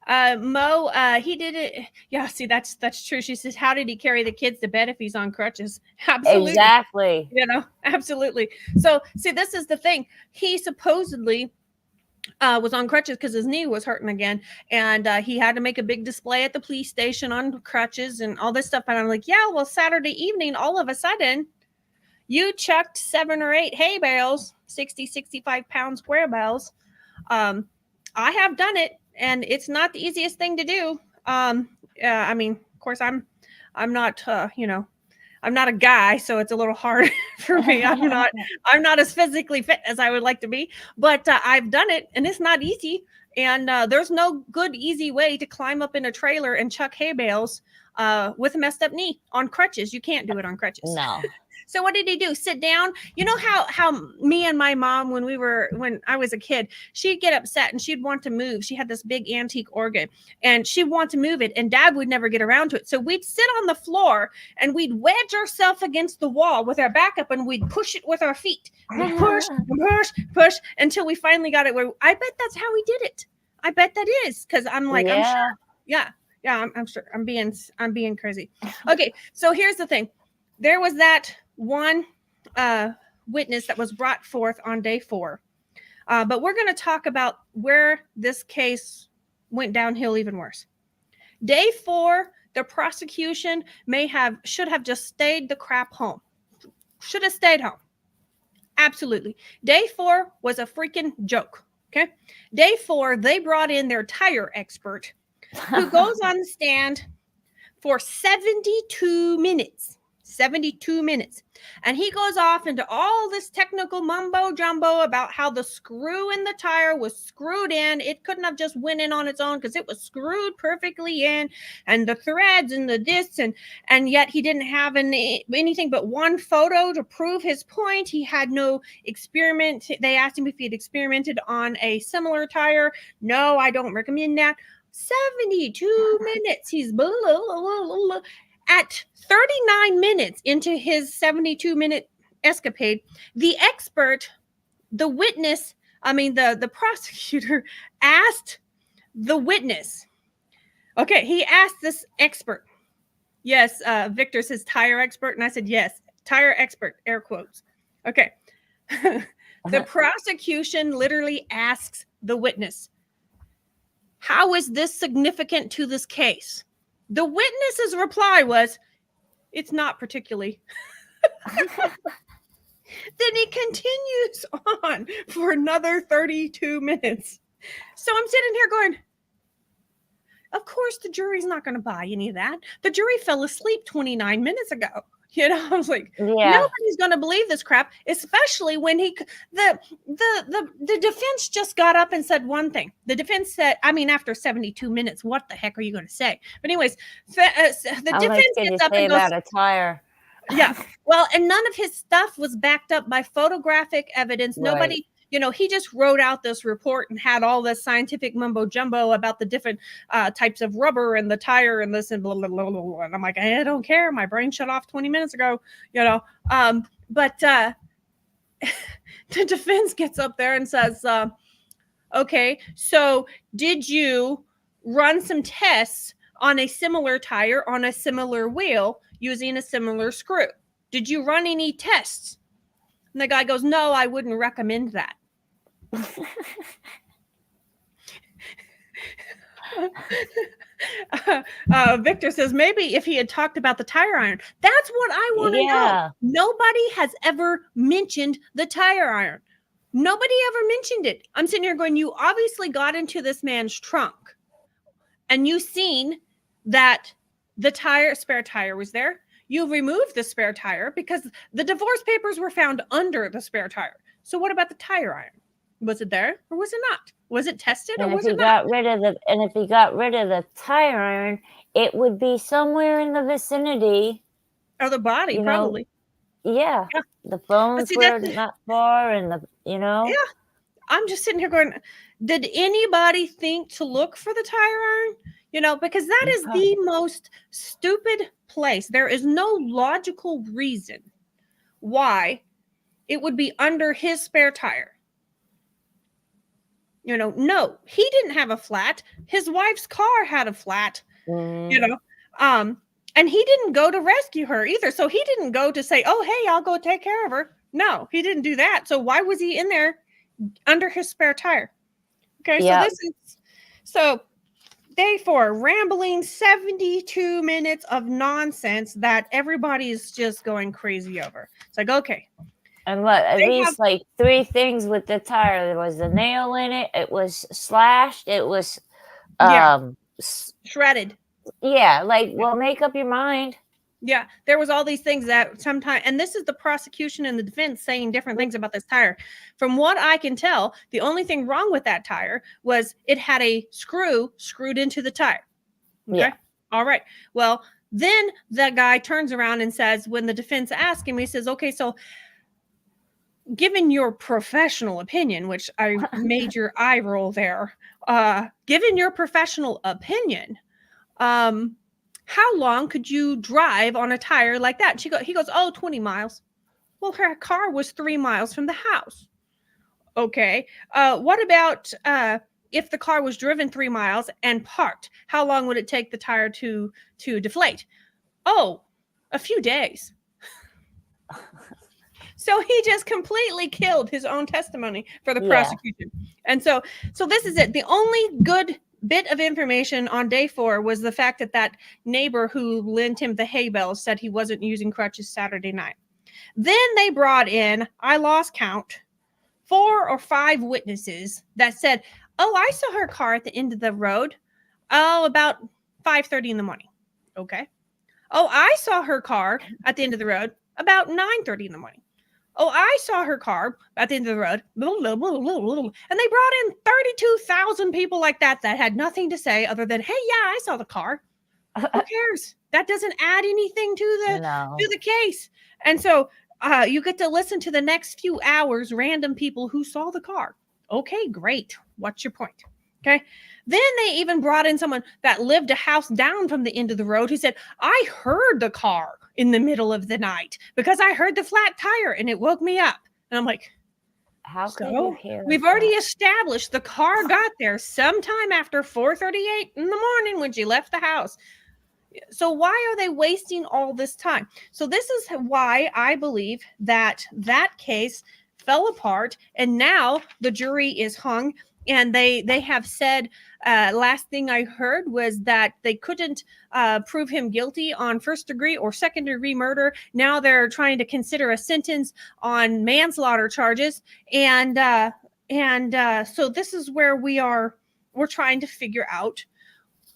Mo, he did it. Yeah, see, that's true. She says, how did he carry the kids to bed if he's on crutches? Absolutely. Exactly. Absolutely. So, see, this is the thing. He supposedly was on crutches because his knee was hurting again, and he had to make a big display at the police station on crutches and all this stuff. And I'm like, yeah, well, Saturday evening, all of a sudden, you chucked 7 or 8 hay bales, 65 pound square bales. I have done it, and it's not the easiest thing to do. I mean, of course, I'm not, I'm not a guy, so it's a little hard for me. I'm not as physically fit as I would like to be, but I've done it, and it's not easy. And there's no good, easy way to climb up in a trailer and chuck hay bales with a messed up knee on crutches. You can't do it on crutches. No. So what did he do? Sit down? You know how me and my mom, when I was a kid, she'd get upset and she'd want to move. She had this big antique organ, and she'd want to move it, and Dad would never get around to it. So we'd sit on the floor and we'd wedge ourselves against the wall with our back up, and we'd push it with our feet. We'd push until we finally got it where I bet that's how he did it. I bet that is, because I'm like, I'm sure. Yeah, I'm sure. I'm being crazy. Okay, so here's the thing. There was that one witness that was brought forth on day 4. But we're going to talk about where this case went downhill even worse. Day 4, the prosecution should have just stayed the crap home. Should have stayed home. Absolutely. Day 4 was a freaking joke. Okay. Day 4, they brought in their tire expert who goes on the stand for 72 minutes. 72 minutes. And he goes off into all this technical mumbo jumbo about how the screw in the tire was screwed in. It couldn't have just went in on its own because it was screwed perfectly in, and the threads and the discs, and yet he didn't have anything but one photo to prove his point. He had no experiment. They asked him if he had experimented on a similar tire. No, I don't recommend that. 72 minutes. He's blah, blah, blah, blah, blah. At 39 minutes into his 72-minute escapade, the expert, the witness, the prosecutor asked The witness. Okay, he asked this expert. Yes, Victor says tire expert, and I said yes, tire expert, air quotes. Okay. The prosecution literally asks the witness, how is this significant to this case? The witness's reply was, it's not particularly. Then he continues on for another 32 minutes. So I'm sitting here going, of course the jury's not going to buy any of that. The jury fell asleep 29 minutes ago. You know, I was like, nobody's going to believe this crap, especially when the defense just got up and said one thing. The defense said, I mean, after 72 minutes, what the heck are you going to say? But anyways, the defense gets up and goes, about a tire. Yeah. Well, and none of his stuff was backed up by photographic evidence. Right. Nobody, you know, he just wrote out this report and had all this scientific mumbo jumbo about the different types of rubber and the tire and this and blah, blah, blah, blah, blah. And I'm like, I don't care. My brain shut off 20 minutes ago, you know. But the defense gets up there and says, okay, so did you run some tests on a similar tire on a similar wheel using a similar screw? Did you run any tests? And the guy goes, no, I wouldn't recommend that. Victor says, maybe if he had talked about the tire iron. That's what I want to know. Nobody has ever mentioned the tire iron. Nobody ever mentioned it. I'm sitting here going, you obviously got into this man's trunk and you seen that the spare tire was there. You removed the spare tire because the divorce papers were found under the spare tire. So what about the tire iron? Was it there or was it not? Was it tested or was it not? And if he got rid of the tire iron, it would be somewhere in the vicinity. Or the body, probably. Yeah. The bones were not far and Yeah. I'm just sitting here going, did anybody think to look for the tire iron? You know, because that is the most stupid place. There is no logical reason why it would be under his spare tire. You know, no, he didn't have a flat. His wife's car had a flat, you know, and he didn't go to rescue her either. So he didn't go to say, oh, hey, I'll go take care of her. No, he didn't do that. So why was he in there under his spare tire? Okay, so day 4, rambling 72 minutes of nonsense that everybody is just going crazy over. It's like, okay. And what, at least like 3 things with the tire. There was a nail in it. It was slashed. It was shredded. Yeah, like, well, make up your mind. Yeah, there was all these things that sometimes, and this is the prosecution and the defense saying different things about this tire. From what I can tell, the only thing wrong with that tire was it had a screw screwed into the tire. Okay. Yeah. All right. Well, then the guy turns around and says, when the defense asked him, he says, okay, so given your professional opinion, which I made your eye roll there, given your professional opinion, how long could you drive on a tire like that? He goes, 20 miles. Well, her car was 3 miles from the house. Okay. What about if the car was driven 3 miles and parked? How long would it take the tire to deflate? Oh, a few days. So he just completely killed his own testimony for the prosecution. And so this is it. The only good bit of information on day 4 was the fact that neighbor who lent him the hay bales said he wasn't using crutches Saturday night. Then they brought in, I lost count, 4 or 5 witnesses that said, oh, I saw her car at the end of the road. Oh, about 5:30 in the morning. Okay. Oh, I saw her car at the end of the road about 9:30 in the morning. Oh, I saw her car at the end of the road. And they brought in 32,000 people like that had nothing to say other than, hey, yeah, I saw the car. Who cares? That doesn't add anything to the case. And so you get to listen to the next few hours, random people who saw the car. Okay, great. What's your point? Okay. Then they even brought in someone that lived a house down from the end of the road who said, I heard the car in the middle of the night because I heard the flat tire and it woke me up. And I'm like, How could you So hear we've already established the car got there sometime after 4:38 in the morning when she left the house. So why are they wasting all this time? So this is why I believe that that case fell apart, and now the jury is hung. And they have said, last thing I heard was that they couldn't prove him guilty on first degree or second degree murder. Now they're trying to consider a sentence on manslaughter charges, and so this is where we are. We're trying to figure out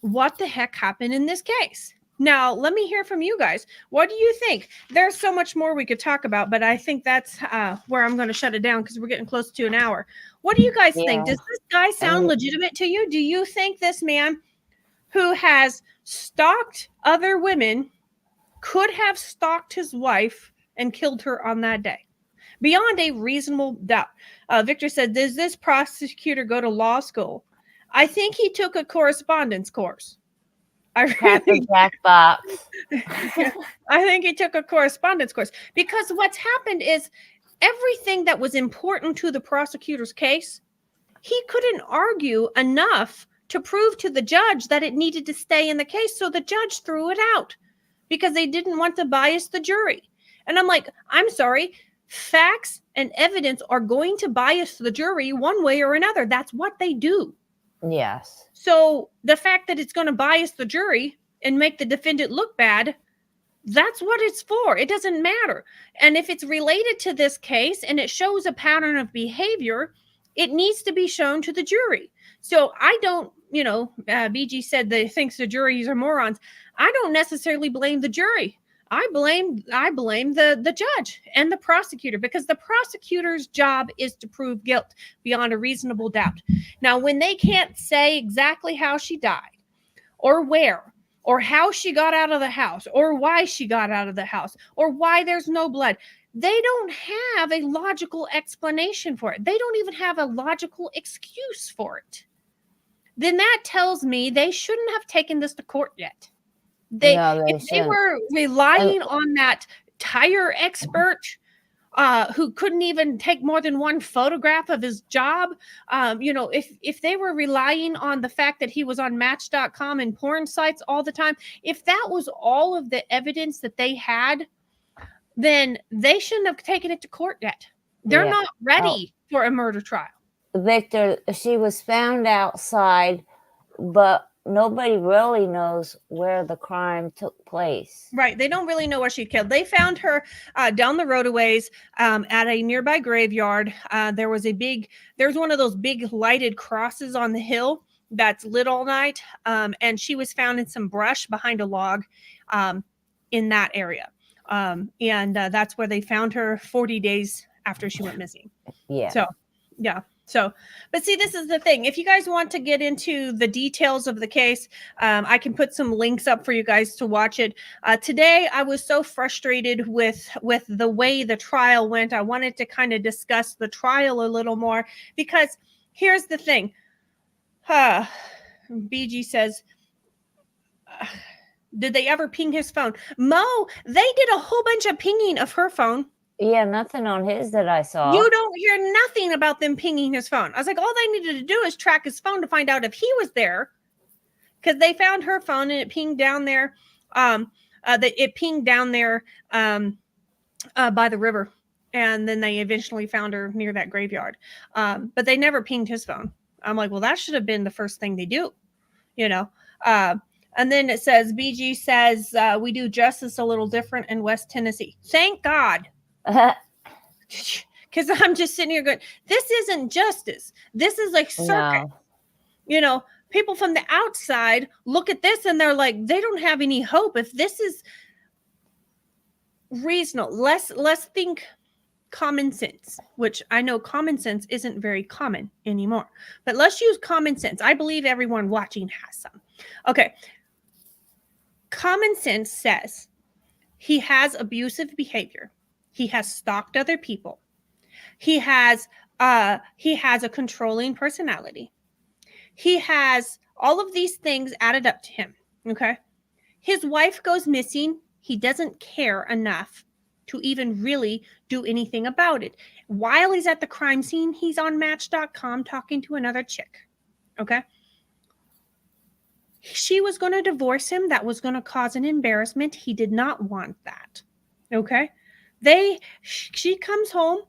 what the heck happened in this case. Now, let me hear from you guys. What do you think? There's so much more we could talk about, but I think that's where I'm going to shut it down because we're getting close to an hour. What do you guys think? Does this guy sound legitimate to you? Do you think this man who has stalked other women could have stalked his wife and killed her on that day? Beyond a reasonable doubt. Victor said, does this prosecutor go to law school? I think he took a correspondence course. I think he took a correspondence course because what's happened is everything that was important to the prosecutor's case, he couldn't argue enough to prove to the judge that it needed to stay in the case. So the judge threw it out because they didn't want to bias the jury. And I'm like, I'm sorry. Facts and evidence are going to bias the jury one way or another. That's what they do. Yes. So the fact that it's going to bias the jury and make the defendant look bad, that's what it's for. It doesn't matter. And if it's related to this case and it shows a pattern of behavior, it needs to be shown to the jury. So I don't, BG said that he thinks the juries are morons. I don't necessarily blame the jury. I blame the judge and the prosecutor because the prosecutor's job is to prove guilt beyond a reasonable doubt. Now, when they can't say exactly how she died or where or how she got out of the house or why she got out of the house or why there's no blood, they don't have a logical explanation for it. They don't even have a logical excuse for it. Then that tells me they shouldn't have taken this to court yet. If they were relying on that tire expert who couldn't even take more than one photograph of his job, if they were relying on the fact that he was on Match.com and porn sites all the time, if that was all of the evidence that they had, then they shouldn't have taken it to court yet. They're not ready for a murder trial. Victor, she was found outside, but nobody really knows where the crime took place. Right. They don't really know where she killed. They found her down the roadaways at a nearby graveyard. There was one of those big lighted crosses on the hill that's lit all night. And she was found in some brush behind a log in that area. And that's where they found her 40 days after she went missing. Yeah. So, yeah. So, but see, this is the thing. If you guys want to get into the details of the case, I can put some links up for you guys to watch it. Today, I was so frustrated with the way the trial went. I wanted to kind of discuss the trial a little more because here's the thing. BG says, did they ever ping his phone? Mo, they did a whole bunch of pinging of her phone. Yeah, nothing on his that I saw. You don't hear nothing about them pinging his phone. I was like, all they needed to do is track his phone to find out if he was there, because they found her phone and it pinged down there. It pinged down there by the river, and then they eventually found her near that graveyard. But they never pinged his phone. I'm like, well, that should have been the first thing they do, And then it says, BG says, we do justice a little different in West Tennessee. Thank God. Because I'm just sitting here going, this isn't justice. This is like circus. No. People from the outside look at this and they're like, they don't have any hope. If this is reasonable, let's think common sense, which I know common sense isn't very common anymore. But let's use common sense. I believe everyone watching has some. Okay. Common sense says he has abusive behavior. He has stalked other people. He has a controlling personality. He has all of these things added up to him. Okay. His wife goes missing. He doesn't care enough to even really do anything about it. While he's at the crime scene, he's on Match.com talking to another chick. Okay? She was going to divorce him. That was going to cause an embarrassment. He did not want that. Okay? She comes home.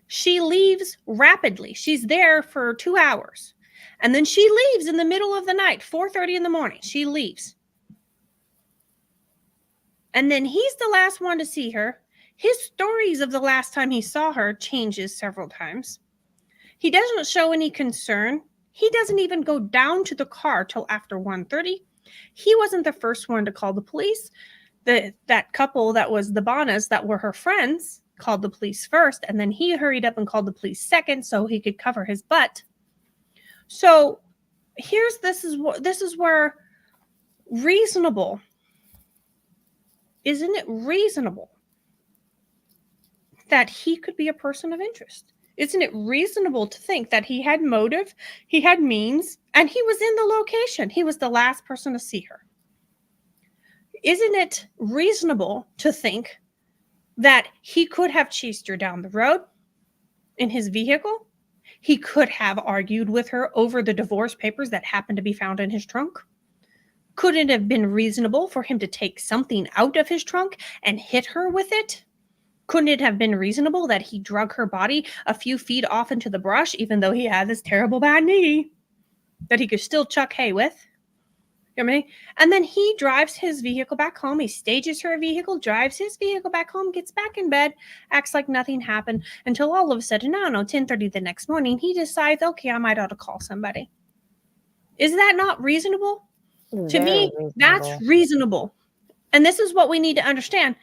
She leaves rapidly. She's there for 2 hours. And then she leaves in the middle of the night, 4:30 in the morning. She leaves. And then he's the last one to see her. His stories of the last time he saw her changes several times. He doesn't show any concern. He doesn't even go down to the car till after 1:30. He wasn't the first one to call the police. That couple that was the Bonas that were her friends called the police first, and then he hurried up and called the police second so he could cover his butt. So this is where reasonable. Isn't it reasonable that he could be a person of interest? Isn't it reasonable to think that he had motive, he had means, and he was in the location? He was the last person to see her. Isn't it reasonable to think that he could have chased her down the road in his vehicle? He could have argued with her over the divorce papers that happened to be found in his trunk. Couldn't it have been reasonable for him to take something out of his trunk and hit her with it? Couldn't it have been reasonable that he drug her body a few feet off into the brush, even though he had this terrible bad knee that he could still chuck hay with? You know what I mean? And then he drives his vehicle back home. He stages her vehicle, drives his vehicle back home, gets back in bed, acts like nothing happened until all of a sudden, I don't know, 10:30 the next morning, he decides, okay, I might ought to call somebody. Is that not reasonable? To me, that's reasonable. And this is what we need to understand.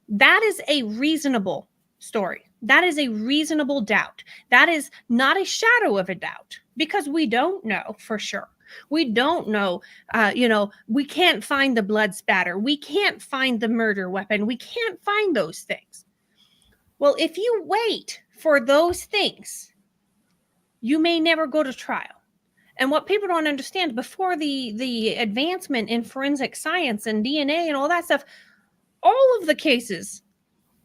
That is a reasonable story. That is a reasonable doubt. That is not a shadow of a doubt, because we don't know for sure. We don't know, we can't find the blood spatter. We can't find the murder weapon. We can't find those things. Well, if you wait for those things, you may never go to trial. And what people don't understand, before the advancement in forensic science and DNA and all that stuff, all of the cases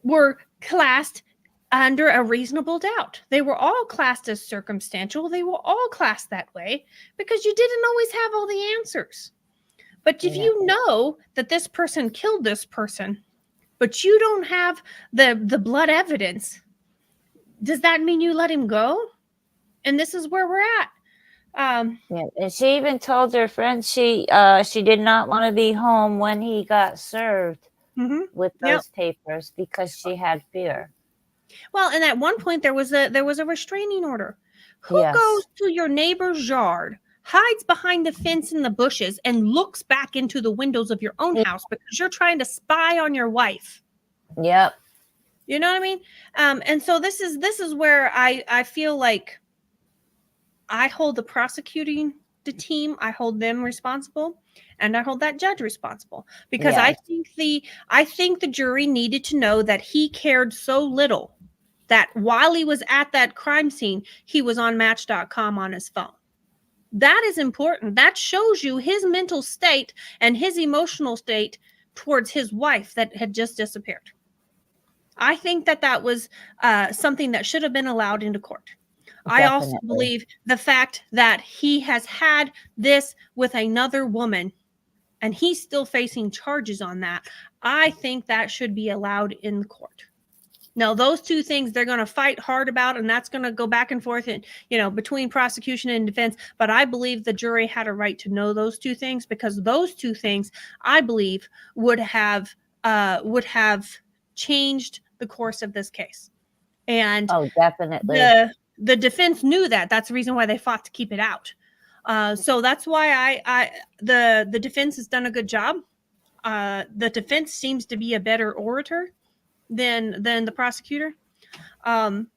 were classed under a reasonable doubt. They were all classed as circumstantial. They were all classed that way because you didn't always have all the answers. But if you know that this person killed this person, but you don't have the blood evidence, does that mean you let him go? And this is where we're at. And she even told her friends she did not want to be home when he got served with those papers because she had fear. Well, and at one point there was a restraining order. Who goes to your neighbor's yard, hides behind the fence in the bushes, and looks back into the windows of your own house because you're trying to spy on your wife? Yep. You know what I mean? And so this is where I feel like I hold the prosecuting team, I hold them responsible, and I hold that judge responsible, because I think the jury needed to know that he cared so little that while he was at that crime scene, he was on Match.com on his phone. That is important. That shows you his mental state and his emotional state towards his wife that had just disappeared. I think that was something that should have been allowed into court. Definitely. I also believe the fact that he has had this with another woman and he's still facing charges on that. I think that should be allowed in court. Now, those two things they're going to fight hard about, and that's going to go back and forth and, between prosecution and defense. But I believe the jury had a right to know those two things, because those two things, I believe, would have changed the course of this case. And definitely. The defense knew that. That's the reason why they fought to keep it out. So that's why the defense has done a good job. The defense seems to be a better orator than the prosecutor. And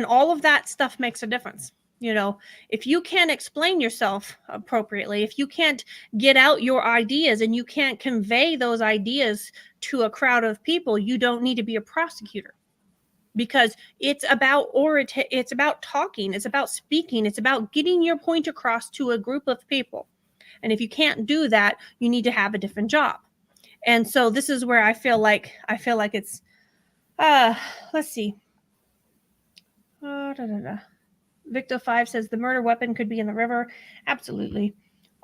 all of that stuff makes a difference. If you can't explain yourself appropriately, if you can't get out your ideas and you can't convey those ideas to a crowd of people, you don't need to be a prosecutor. Because it's about it's about talking, it's about speaking, it's about getting your point across to a group of people. And if you can't do that, you need to have a different job. And so this is where I feel like it's let's see. Victor 5 says the murder weapon could be in the river. Absolutely.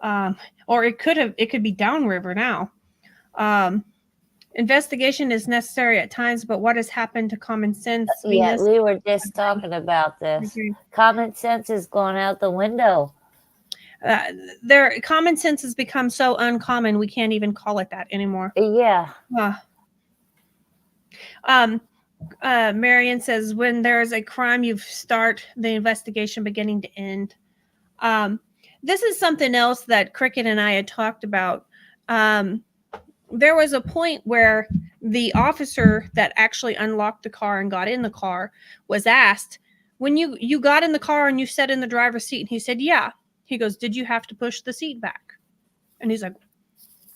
Or it could be downriver now. Investigation is necessary at times, but what has happened to common sense? Yeah, we were just talking about this. Common sense is going out the window. Their common sense has become so uncommon we can't even call it that anymore. Yeah. Marion says when there's a crime, you start the investigation beginning to end. This is something else that Cricket and I had talked about. There was a point where the officer that actually unlocked the car and got in the car was asked, when you got in the car and you sat in the driver's seat, and he said, yeah. He goes, did you have to push the seat back? And he's like,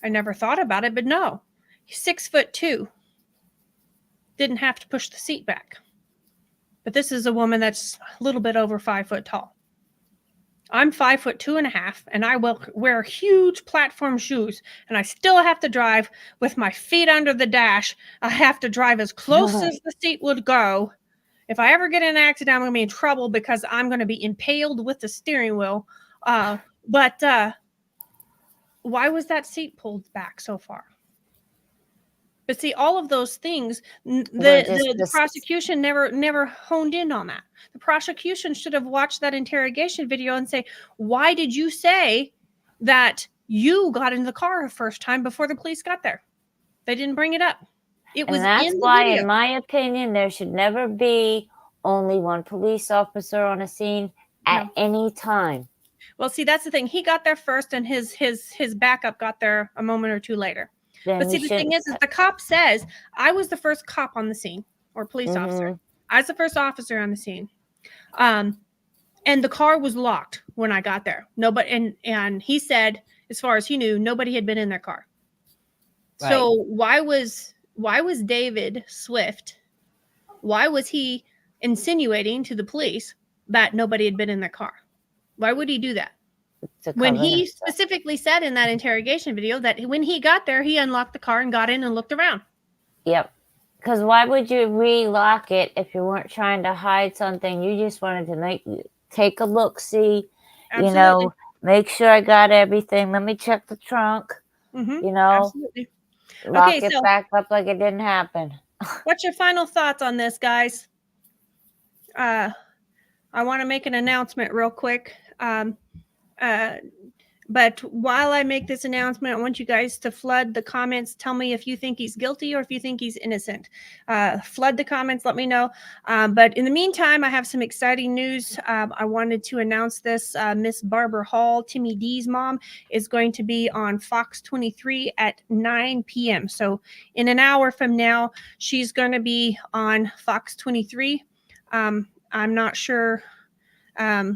I never thought about it, but no. He's 6'2". Didn't have to push the seat back. But this is a woman that's a little bit over 5 foot tall. I'm 5'2.5", and I will wear huge platform shoes, and I still have to drive with my feet under the dash. I have to drive as close as the seat would go. If I ever get in an accident, I'm going to be in trouble because I'm going to be impaled with the steering wheel. But why was that seat pulled back so far? But see, all of those things, the prosecution never honed in on that. The prosecution should have watched that interrogation video and say, why did you say that you got into the car the first time before the police got there? They didn't bring it up. It was that's in the why, video. In my opinion, there should never be only one police officer on a scene at any time. Well, see, that's the thing. He got there first, and his backup got there a moment or two later. Then but see, the thing is the cop says, I was the first cop on the scene, or police officer. I was the first officer on the scene. And the car was locked when I got there. Nobody, and he said, as far as he knew, nobody had been in their car. Right. So why was David Swift, why was he insinuating to the police that nobody had been in their car? Why would he do that? When he specifically said in that interrogation video that when he got there, he unlocked the car and got in and looked around. Yep. Because why would you relock it if you weren't trying to hide something? You just wanted to take a look, see, Absolutely. make sure I got everything. Let me check the trunk, Absolutely. Lock it back up like it didn't happen. What's your final thoughts on this, guys? I want to make an announcement real quick. But while I make this announcement, I want you guys to flood the comments. Tell me if you think he's guilty or if you think he's innocent. Flood the comments. Let me know. But in the meantime, I have some exciting news. I wanted to announce this. Miss Barbara Hall, Timmy D's mom, is going to be on Fox 23 at 9 p.m. So in an hour from now, she's going to be on Fox 23. I'm not sure. I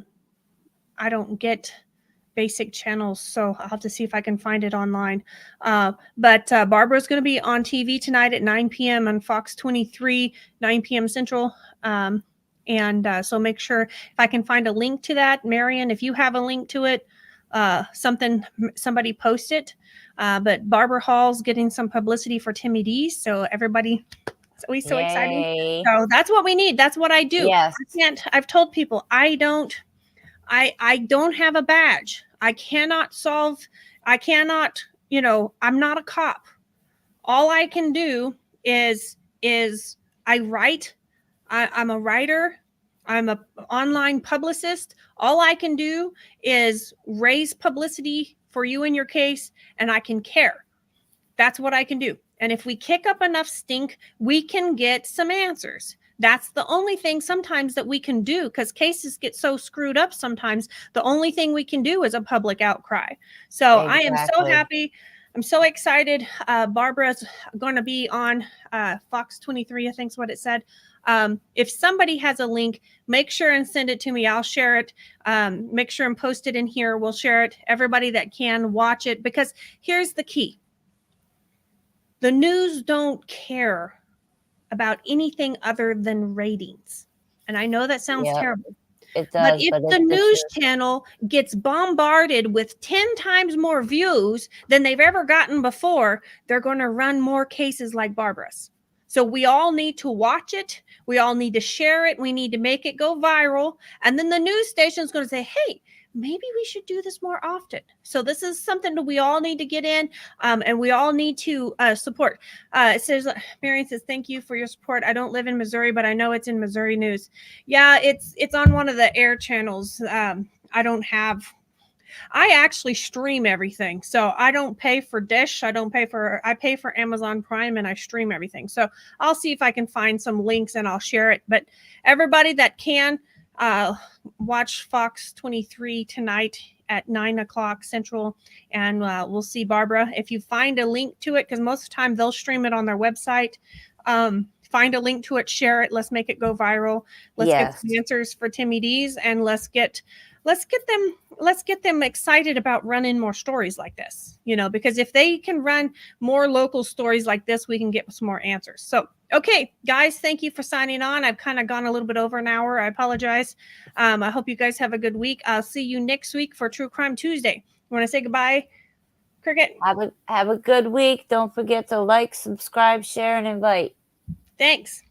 don't get basic channels, so I'll have to see if I can find it online. But Barbara's going to be on TV tonight at 9 p.m. on Fox 23, 9 p.m. Central. So make sure if I can find a link to that, Marion, if you have a link to it, somebody post it. But Barbara Hall's getting some publicity for Timmy D, so everybody. It's always so exciting. So that's what we need. That's what I do. Yes. I've told people I don't have a badge. I cannot, I'm not a cop. All I can do is I write. I'm a writer. I'm an online publicist. All I can do is raise publicity for you in your case, and I can care. That's what I can do. And if we kick up enough stink, we can get some answers. That's the only thing sometimes that we can do, because cases get so screwed up sometimes. The only thing we can do is a public outcry. So exactly. I am so happy. I'm so excited. Barbara's going to be on Fox 23, I think is what it said. If somebody has a link, make sure and send it to me. I'll share it. Make sure and post it in here. We'll share it. Everybody that can watch it, because here's the key. The news don't care about anything other than ratings. And I know that sounds terrible, It But does, if but the it's the news truth. channel gets bombarded with 10 times more views than they've ever gotten before, they're going to run more cases like Barbara's. So we all need to watch it. We all need to share it. We need to make it go viral. And then the news station is going to say, hey, maybe we should do this more often. So this is something that we all need to get in, and we all need to support. It says, Marion says, thank you for your support. I don't live in Missouri, but I know it's in Missouri News. Yeah, it's on one of the air channels. I don't have. I actually stream everything, so I don't pay for Dish. I pay for Amazon Prime, and I stream everything. So I'll see if I can find some links and I'll share it. But everybody that can, uh, watch Fox 23 tonight at 9 o'clock Central, and we'll see Barbara. If you find a link to it, because most of the time they'll stream it on their website. Find a link to it, share it. Let's make it go viral. Let's get some answers for Timmy D's, and let's get them excited about running more stories like this, because if they can run more local stories like this, we can get some more answers. So, okay, guys, thank you for signing on. I've kind of gone a little bit over an hour. I apologize. I hope you guys have a good week. I'll see you next week for True Crime Tuesday. You want to say goodbye, Cricket? Have a good week. Don't forget to like, subscribe, share, and invite. Thanks.